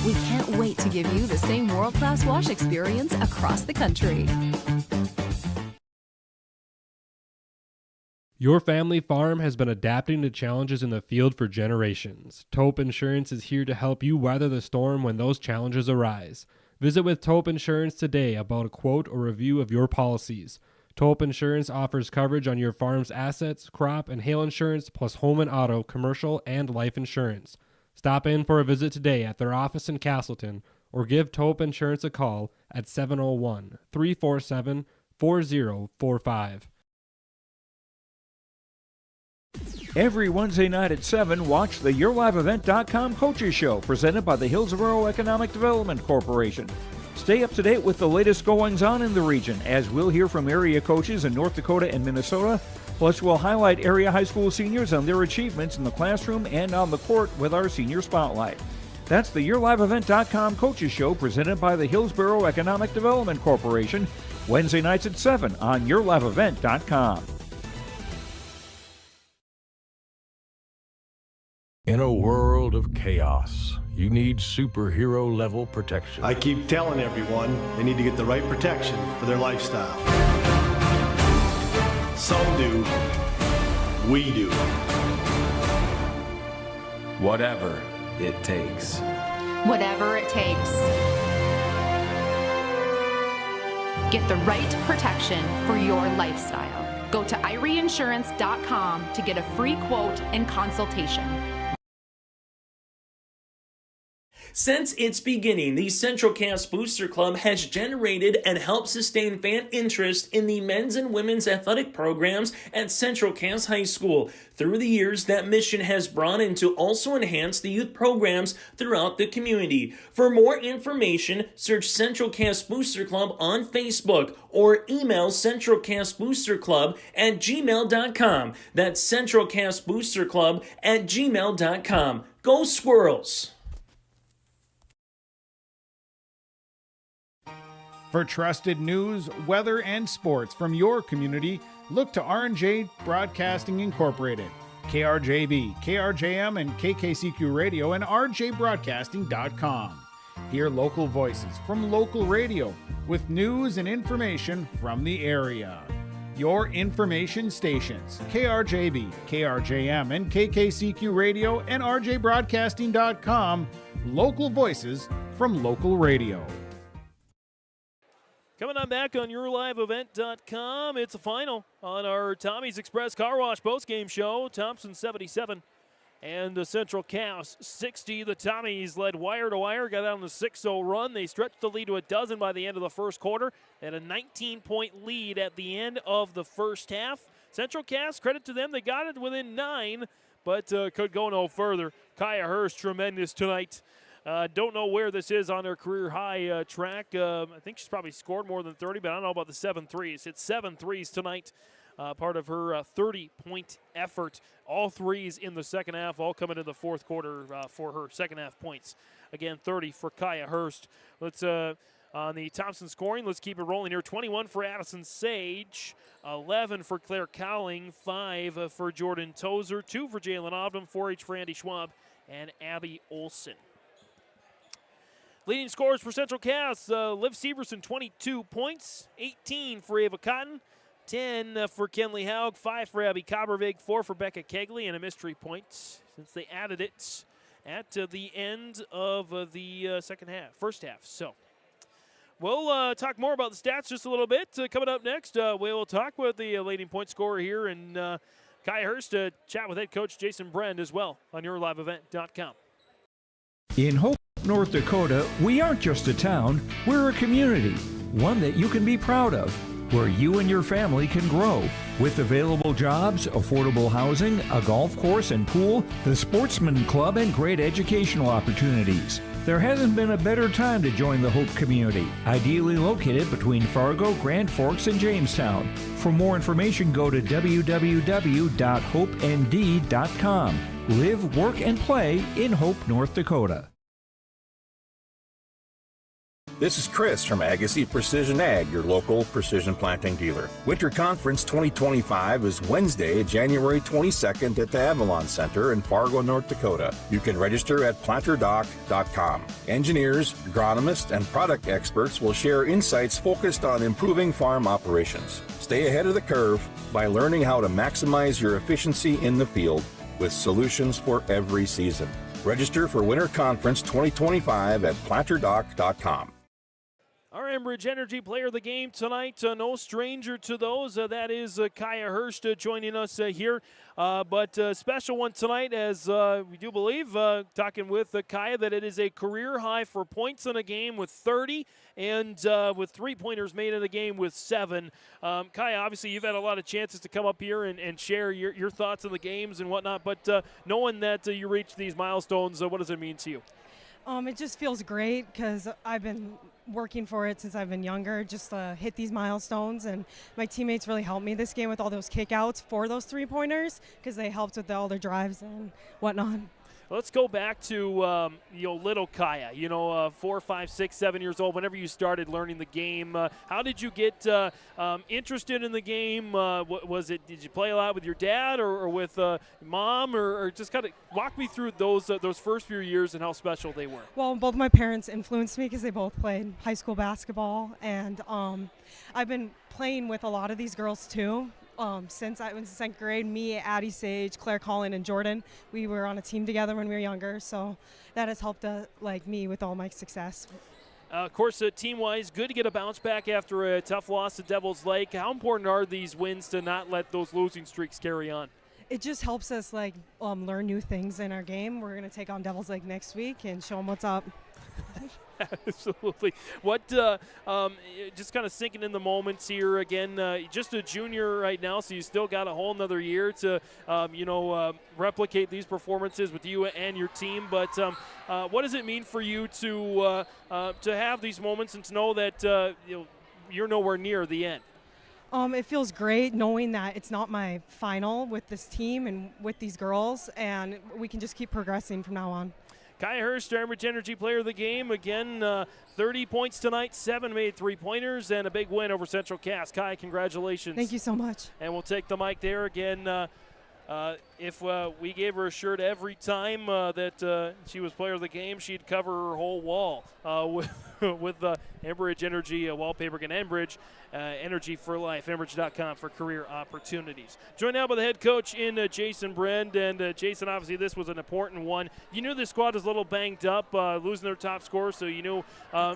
We can't wait to give you the same world-class wash experience across the country. Your family farm has been adapting to challenges in the field for generations. Taupe Insurance is here to help you weather the storm when those challenges arise. Visit with Taupe Insurance today about a quote or review of your policies. Taupe Insurance offers coverage on your farm's assets, crop, and hail insurance, plus home and auto, commercial, and life insurance. Stop in for a visit today at their office in Castleton or give Taupe Insurance a call at 701-347-4045. Every Wednesday night at 7, watch the YourLiveEvent.com Coaches Show, presented by the Hillsborough Economic Development Corporation. Stay up to date with the latest goings-on in the region, as we'll hear from area coaches in North Dakota and Minnesota, Plus, we'll highlight area high school seniors and their achievements in the classroom and on the court with our Senior Spotlight. That's the YourLiveEvent.com Coaches Show presented by the Hillsborough Economic Development Corporation, Wednesday nights at 7 on YourLiveEvent.com. In a world of chaos, you need superhero-level protection. I keep telling everyone they need to get the right protection for their lifestyle. Some do. We do. Whatever it takes. Whatever it takes. Get the right protection for your lifestyle. Go to IRIinsurance.com to get a free quote and consultation. Since its beginning, the Central Cass Booster Club has generated and helped sustain fan interest in the men's and women's athletic programs at Central Cass High School. Through the years, that mission has brought in to also enhance the youth programs throughout the community. For more information, search Central Cass Booster Club on Facebook or email centralcassboosterclub@gmail.com. That's centralcassboosterclub@gmail.com. Go Squirrels! For trusted news, weather, and sports from your community, look to R&J Broadcasting Incorporated, KRJB, KRJM, and KKCQ Radio, and rjbroadcasting.com. Hear local voices from local radio with news and information from the area. Your information stations, KRJB, KRJM, and KKCQ Radio, and rjbroadcasting.com. Local voices from local radio. Coming on back on YourLiveEvent.com, it's a final on our Tommy's Express Car Wash postgame show. Thompson 77 and the Central Cass 60. The Tommies led wire to wire, got out on a 6-0 run. They stretched the lead to a dozen by the end of the first quarter and a 19-point lead at the end of the first half. Central Cass, credit to them, they got it within 9, but could go no further. Kaya Hurst, tremendous tonight. Don't know where this is on her career high track. I think she's probably scored more than 30, but I don't know about the 7 threes. It's 7 threes tonight, part of her 30-point effort. All threes in the second half, all coming in the fourth quarter for her second half points. Again, 30 for Kaya Hurst. Let's on the Thompson scoring, let's keep it rolling here. 21 for Addison Sage, 11 for Claire Cowling, 5 for Jordan Tozer, 2 for Jalen Obdam, 4 each for Andy Schwab and Abby Olson. Leading scorers for Central Cass, Liv Severson, 22 points, 18 for Ava Cotton, 10 for Kenley Haug, 5 for Abby Coppervig, 4 for Becca Kegley, and a mystery point since they added it at the end of the first half. So we'll talk more about the stats just a little bit. Coming up next, we'll talk with the leading point scorer here, and Kai Hurst, chat with head coach Jason Bren as well on YourLiveEvent.com. In Hope, North Dakota, we aren't just a town, we're a community, one that you can be proud of, where you and your family can grow. With available jobs, affordable housing, a golf course and pool, the Sportsman Club, and great educational opportunities. There hasn't been a better time to join the Hope community, ideally located between Fargo, Grand Forks, and Jamestown. For more information, go to www.hopend.com. Live, work, and play in Hope, North Dakota. This is Chris from Agassiz Precision Ag, your local precision planting dealer. Winter Conference 2025 is Wednesday, January 22nd at the Avalon Center in Fargo, North Dakota. You can register at planterdoc.com. Engineers, agronomists, and product experts will share insights focused on improving farm operations. Stay ahead of the curve by learning how to maximize your efficiency in the field with solutions for every season. Register for Winter Conference 2025 at planterdoc.com. Our Enbridge Energy player of the game tonight, no stranger to those. That is Kaya Hurst joining us here. But a special one tonight, as we do believe, talking with Kaya, that it is a career high for points in a game with 30 and with 3-pointers made in the game with 7. Kaya, obviously you've had a lot of chances to come up here and share your thoughts on the games and whatnot, but knowing that you reached these milestones, what does it mean to you? It just feels great because I've been working for it since I've been younger, just to hit these milestones. And my teammates really helped me this game with all those kickouts for those three-pointers because they helped with all their drives and whatnot. Let's go back to little Kaya, 4, 5, 6, 7 years old. Whenever you started learning the game, how did you get interested in the game? Did you play a lot with your dad or with mom, or just kind of walk me through those first few years and how special they were? Well, both my parents influenced me because they both played high school basketball, and I've been playing with a lot of these girls too. Since I was in second grade, me, Addie Sage, Claire Collin, and Jordan, we were on a team together when we were younger, so that has helped me with all my success. Of course, team-wise, good to get a bounce back after a tough loss to Devil's Lake. How important are these wins to not let those losing streaks carry on? It just helps us learn new things in our game. We're going to take on Devil's Lake next week and show them what's up. Absolutely. What, just kind of sinking in the moments here again, just a junior right now, so you still got a whole nother year to, replicate these performances with you and your team. But what does it mean for you to have these moments and to know that you're nowhere near the end? It feels great knowing that it's not my final with this team and with these girls, and we can just keep progressing from now on. Kaya Hurst, Ambridge Energy Player of the Game. Again, 30 points tonight, 7 made three-pointers, and a big win over Central Cass. Kaya, congratulations. Thank you so much. And we'll take the mic there again. If we gave her a shirt every time that she was Player of the Game, she'd cover her whole wall with the Ambridge Energy wallpaper. Again, Ambridge Energy for Life, Ambridge.com for career opportunities. Joined now by the head coach in Jason Bren. And Jason, obviously this was an important one. You knew the squad was a little banged up, losing their top scorer, so you knew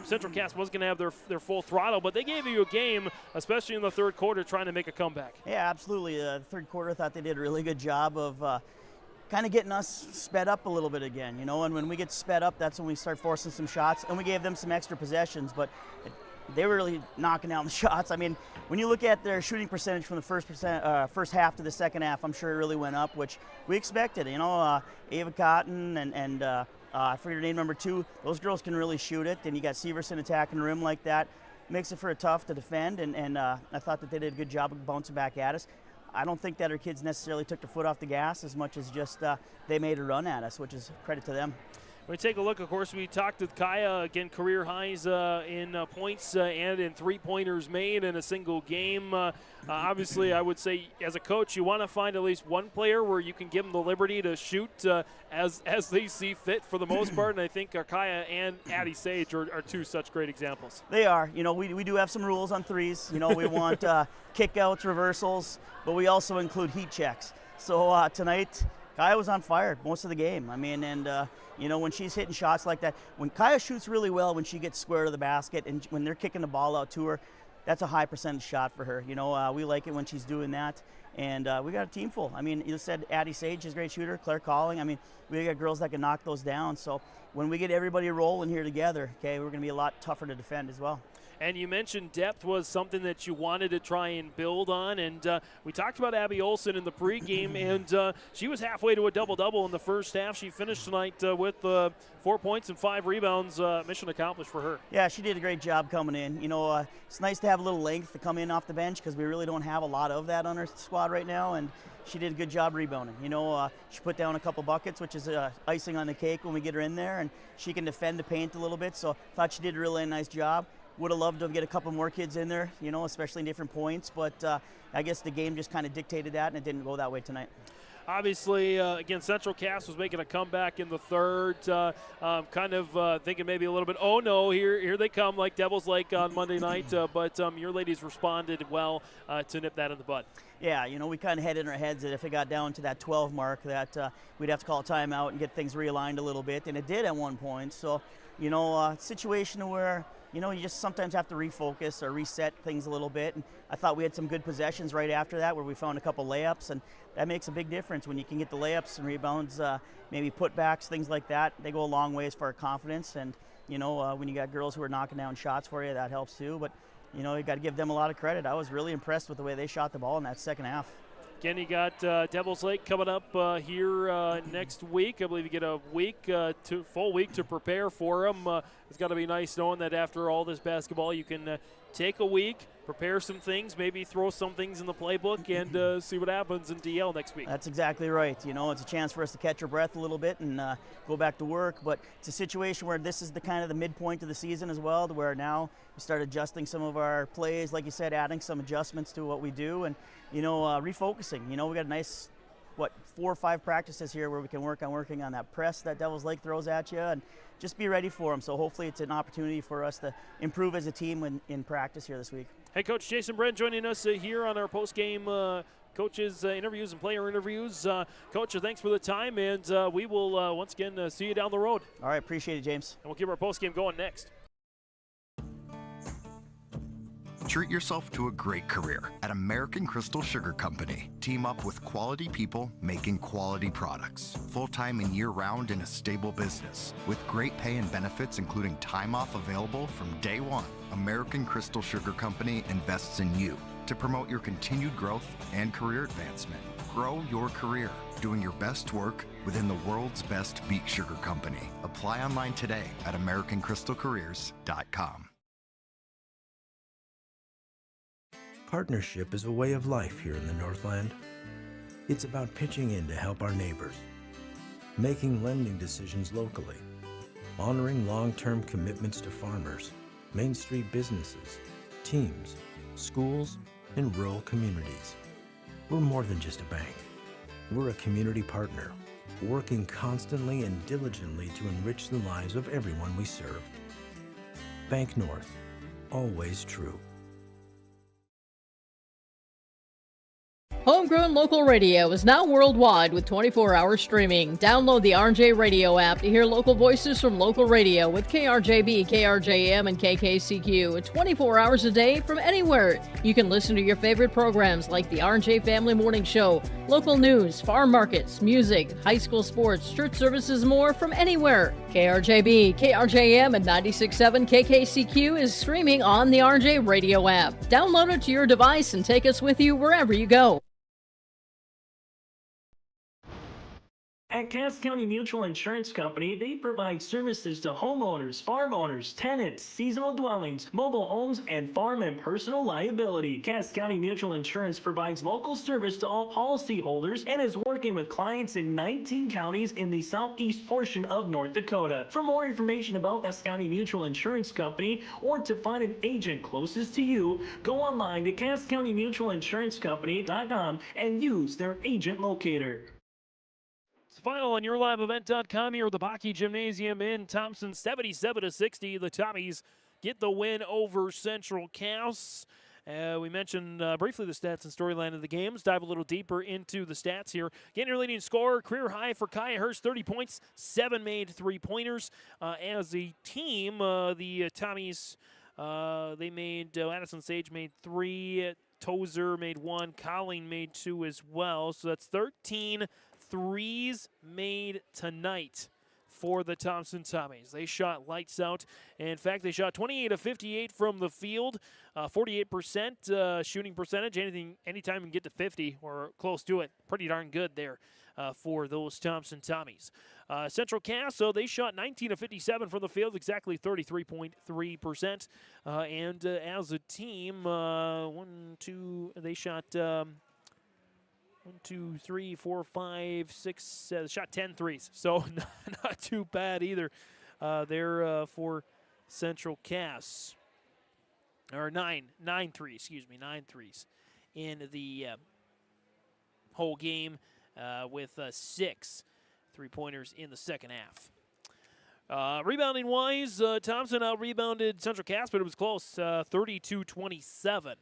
Central Cass was going to have their full throttle. But they gave you a game, especially in the third quarter, trying to make a comeback. Yeah, absolutely. The third quarter, I thought they did a really good job of kind of getting us sped up a little bit again, and when we get sped up, that's when we start forcing some shots, and we gave them some extra possessions, but they were really knocking down the shots. I mean, when you look at their shooting percentage from the first half to the second half, I'm sure it really went up, which we expected. Ava Cotton and I forget her name, number 2, those girls can really shoot it, and you got Severson attacking the rim like that. Makes it for a tough to defend, and I thought that they did a good job of bouncing back at us. I don't think that our kids necessarily took their foot off the gas as much as just they made a run at us, which is credit to them. When we take a look, of course, we talked with Kaya, again, career highs in points and in three-pointers made in a single game. Obviously, I would say as a coach, you want to find at least one player where you can give them the liberty to shoot as they see fit for the most part, and I think Kaya and Addie Sage are two such great examples. They are. We do have some rules on threes. We want kickouts, reversals, but we also include heat checks. So tonight, Kaya was on fire most of the game. I mean, and when she's hitting shots like that, when Kaya shoots really well, when she gets square to the basket and when they're kicking the ball out to her, that's a high percentage shot for her. We like it when she's doing that. And we got a team full. I mean, you said Addie Sage is a great shooter, Claire Calling. I mean, we got girls that can knock those down. So when we get everybody rolling here together, we're going to be a lot tougher to defend as well. And you mentioned depth was something that you wanted to try and build on. And we talked about Abby Olson in the pregame, and she was halfway to a double-double in the first half. She finished tonight with 4 points and 5 rebounds. Mission accomplished for her. Yeah, she did a great job coming in. It's nice to have a little length to come in off the bench because we really don't have a lot of that on our squad right now. And she did a good job rebounding. She put down a couple buckets, which is icing on the cake when we get her in there. And she can defend the paint a little bit. So I thought she did a really nice job. Would have loved to get a couple more kids in there, especially in different points. But I guess the game just kind of dictated that, and it didn't go that way tonight. Obviously, again, Central Cass was making a comeback in the third, thinking maybe a little bit, oh no, here they come, like Devil's Lake on Monday night. But your ladies responded well to nip that in the bud. Yeah, we kind of had in our heads that if it got down to that 12 mark, that we'd have to call a timeout and get things realigned a little bit, and it did at one point. So, situation where you just sometimes have to refocus or reset things a little bit. And I thought we had some good possessions right after that where we found a couple layups, and that makes a big difference when you can get the layups and rebounds, maybe putbacks, things like that. They go a long ways for our confidence. And, when you got girls who are knocking down shots for you, that helps too. But, you got to give them a lot of credit. I was really impressed with the way they shot the ball in that second half. Again, you got Devil's Lake coming up here next week. I believe you get a week, full week to prepare for them. It's got to be nice knowing that after all this basketball, you can take a week, prepare some things, maybe throw some things in the playbook, and see what happens in DL next week. That's exactly right. You know, it's a chance for us to catch our breath a little bit and go back to work. But it's a situation where this is the kind of the midpoint of the season as well, to where now we start adjusting some of our plays, like you said, adding some adjustments to what we do, and refocusing. You know, we got a nice 4 or 5 practices here where we can working on that press that Devils Lake throws at you, and just be ready for them. So hopefully it's an opportunity for us to improve as a team in practice here this week. Hey, Coach Jason Bren joining us here on our post-game coaches interviews and player interviews. Coach, thanks for the time, and we will once again see you down the road. All right, appreciate it, James. And we'll keep our post-game going next. Treat yourself to a great career at American Crystal Sugar Company. Team up with quality people making quality products. Full-time and year-round in a stable business. With great pay and benefits including time off available from day one. American Crystal Sugar Company invests in you to promote your continued growth and career advancement. Grow your career doing your best work within the world's best beet sugar company. Apply online today at AmericanCrystalCareers.com. Partnership is a way of life here in the Northland. It's about pitching in to help our neighbors, making lending decisions locally, honoring long-term commitments to farmers, Main Street businesses, teams, schools, and rural communities. We're more than just a bank. We're a community partner, working constantly and diligently to enrich the lives of everyone we serve. Bank North, always true. Homegrown local radio is now worldwide with 24-hour streaming. Download the RJ Radio app to hear local voices from local radio with KRJB, KRJM, and KKCQ 24 hours a day from anywhere. You can listen to your favorite programs like the RJ Family Morning Show, local news, farm markets, music, high school sports, church services, more from anywhere. KRJB, KRJM, and 96.7 KKCQ is streaming on the RJ Radio app. Download it to your device and take us with you wherever you go. At Cass County Mutual Insurance Company, they provide services to homeowners, farm owners, tenants, seasonal dwellings, mobile homes, and farm and personal liability. Cass County Mutual Insurance provides local service to all policyholders and is working with clients in 19 counties in the southeast portion of North Dakota. For more information about Cass County Mutual Insurance Company or to find an agent closest to you, go online to CassCountyMutualInsuranceCompany.com and use their agent locator. Final on YourLiveEvent.com here at the Bachman Gymnasium in Thompson, 77-60. The Tommies get the win over Central Cass. We mentioned briefly the stats and storyline of the game. Let's dive a little deeper into the stats here. Getting your leading scorer, career high for Kaya Hurst, 30 points, 7 made three-pointers. As a team, the Tommies, they made, Addison Sage made 3, Tozer made 1, Colleen made 2 as well. So that's 13 threes made tonight for the Thompson Tommies. They shot lights out. In fact, they shot 28 of 58 from the field, 48% shooting percentage. Anytime you can get to 50 or close to it, pretty darn good there for those Thompson Tommies. Central Cass, so they shot 19 of 57 from the field, exactly 33.3%. And as a team, they shot 1, 2, 3, 4, 5, 6, shot 10 threes. So not too bad either there for Central Cass. Or 9 threes in the whole game with 6 three-pointers in the second half. Rebounding-wise, Thompson out-rebounded Central Cass, but it was close, 32-27.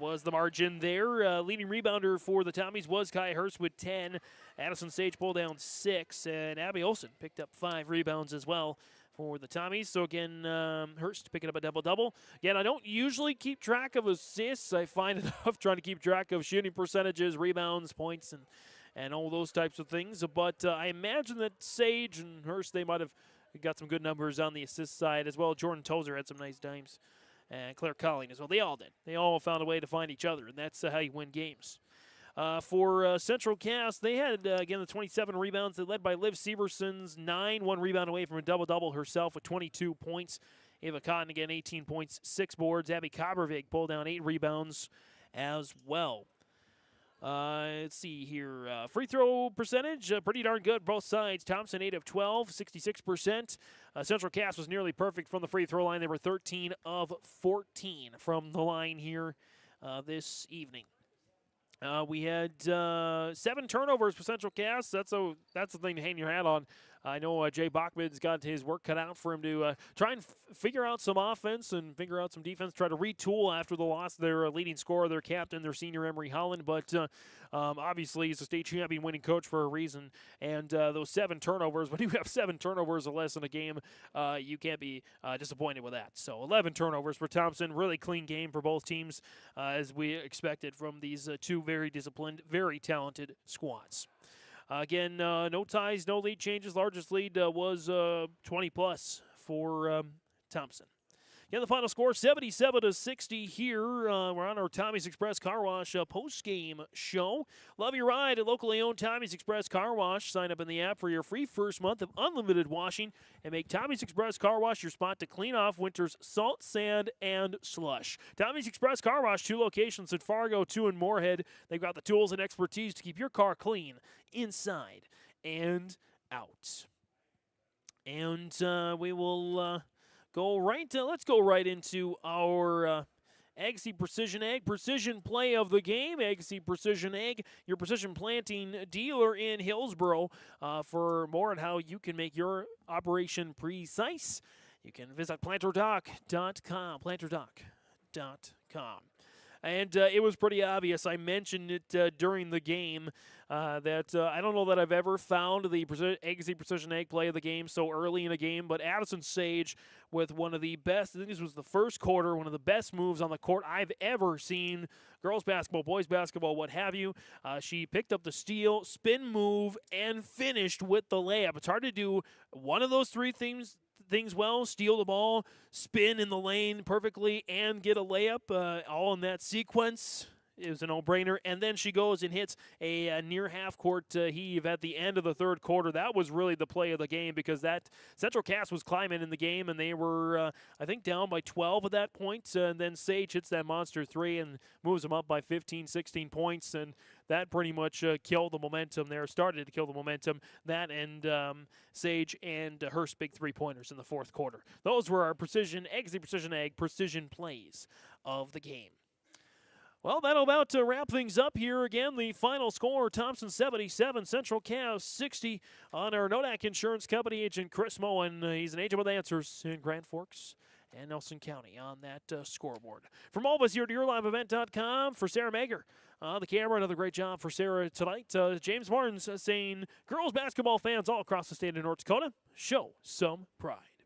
Was the margin there. Leading rebounder for the Tommies was Kai Hurst with 10. Addison Sage pulled down 6. And Abby Olsen picked up 5 rebounds as well for the Tommies. So again, Hurst picking up a double-double. Again, I don't usually keep track of assists. I find it tough trying to keep track of shooting percentages, rebounds, points, and all those types of things. But I imagine that Sage and Hurst, they might have got some good numbers on the assist side as well. Jordan Tozer had some nice dimes. And Claire Colleen as well. They all did. They all found a way to find each other, and that's how you win games. For Central Cass, they had, again, the 27 rebounds. They led by Liv Severson's 9, 1 rebound away from a double-double herself with 22 points. Ava Cotton, again, 18 points, 6 boards. Abby Kobervig pulled down 8 rebounds as well. Let's see here. Free throw percentage, pretty darn good, both sides. Thompson, 8 of 12, 66%. Central Cass was nearly perfect from the free throw line. They were 13 of 14 from the line here this evening. We had 7 turnovers for Central Cass. That's the thing to hang your hat on. I know Jay Bachman's got his work cut out for him to try and figure out some offense and figure out some defense, try to retool after the loss of their leading scorer, their captain, their senior Emery Holland. But obviously he's a state champion winning coach for a reason. And those 7 turnovers, when you have 7 turnovers or less in a game, you can't be disappointed with that. So 11 turnovers for Thompson. Really clean game for both teams, as we expected from these two very disciplined, very talented squads. Again, no ties, no lead changes. Largest lead was 20-plus for Thompson. Yeah, the final score, 77-60 here. We're on our Tommy's Express Car Wash post-game show. Love your ride at locally owned Tommy's Express Car Wash. Sign up in the app for your free first month of unlimited washing and make Tommy's Express Car Wash your spot to clean off winter's salt, sand, and slush. Tommy's Express Car Wash, 2 locations in Fargo, 2 in Moorhead. They've got the tools and expertise to keep your car clean inside and out. And we will... let's go right into our Agassi Precision Ag Precision Play of the Game. Agassi Precision Ag, your precision planting dealer in Hillsboro. For more on how you can make your operation precise, you can visit planterdoc.com. Planterdoc.com. And it was pretty obvious. I mentioned it during the game that I don't know that I've ever found the Agassi Precision Ag Play of the game so early in a game, but Addison Sage with one of the best, I think this was the first quarter, one of the best moves on the court I've ever seen. Girls basketball, boys basketball, what have you. She picked up the steal, spin move, and finished with the layup. It's hard to do one of those 3 things well, steal the ball, spin in the lane perfectly, and get a layup, all in that sequence. It was a no-brainer. And then she goes and hits a near half-court heave at the end of the third quarter. That was really the play of the game, because that Central Cass was climbing in the game, and they were, I think, down by 12 at that point. And then Sage hits that monster 3 and moves them up by 15, 16 points. And that pretty much killed the momentum there, started to kill the momentum. That and Sage and Hurst big 3-pointers in the fourth quarter. Those were our Agassi Precision Ag precision plays of the game. Well, that'll about wrap things up here. Again, the final score, Thompson 77, Central Cass 60 on our Nodak Insurance Company agent Chris Moen. He's an agent with answers in Grand Forks and Nelson County on that scoreboard. From all of us here at YourLiveEvent.com, for Sarah Mager, the camera, another great job for Sarah tonight. James Martins saying, girls basketball fans all across the state of North Dakota, show some pride.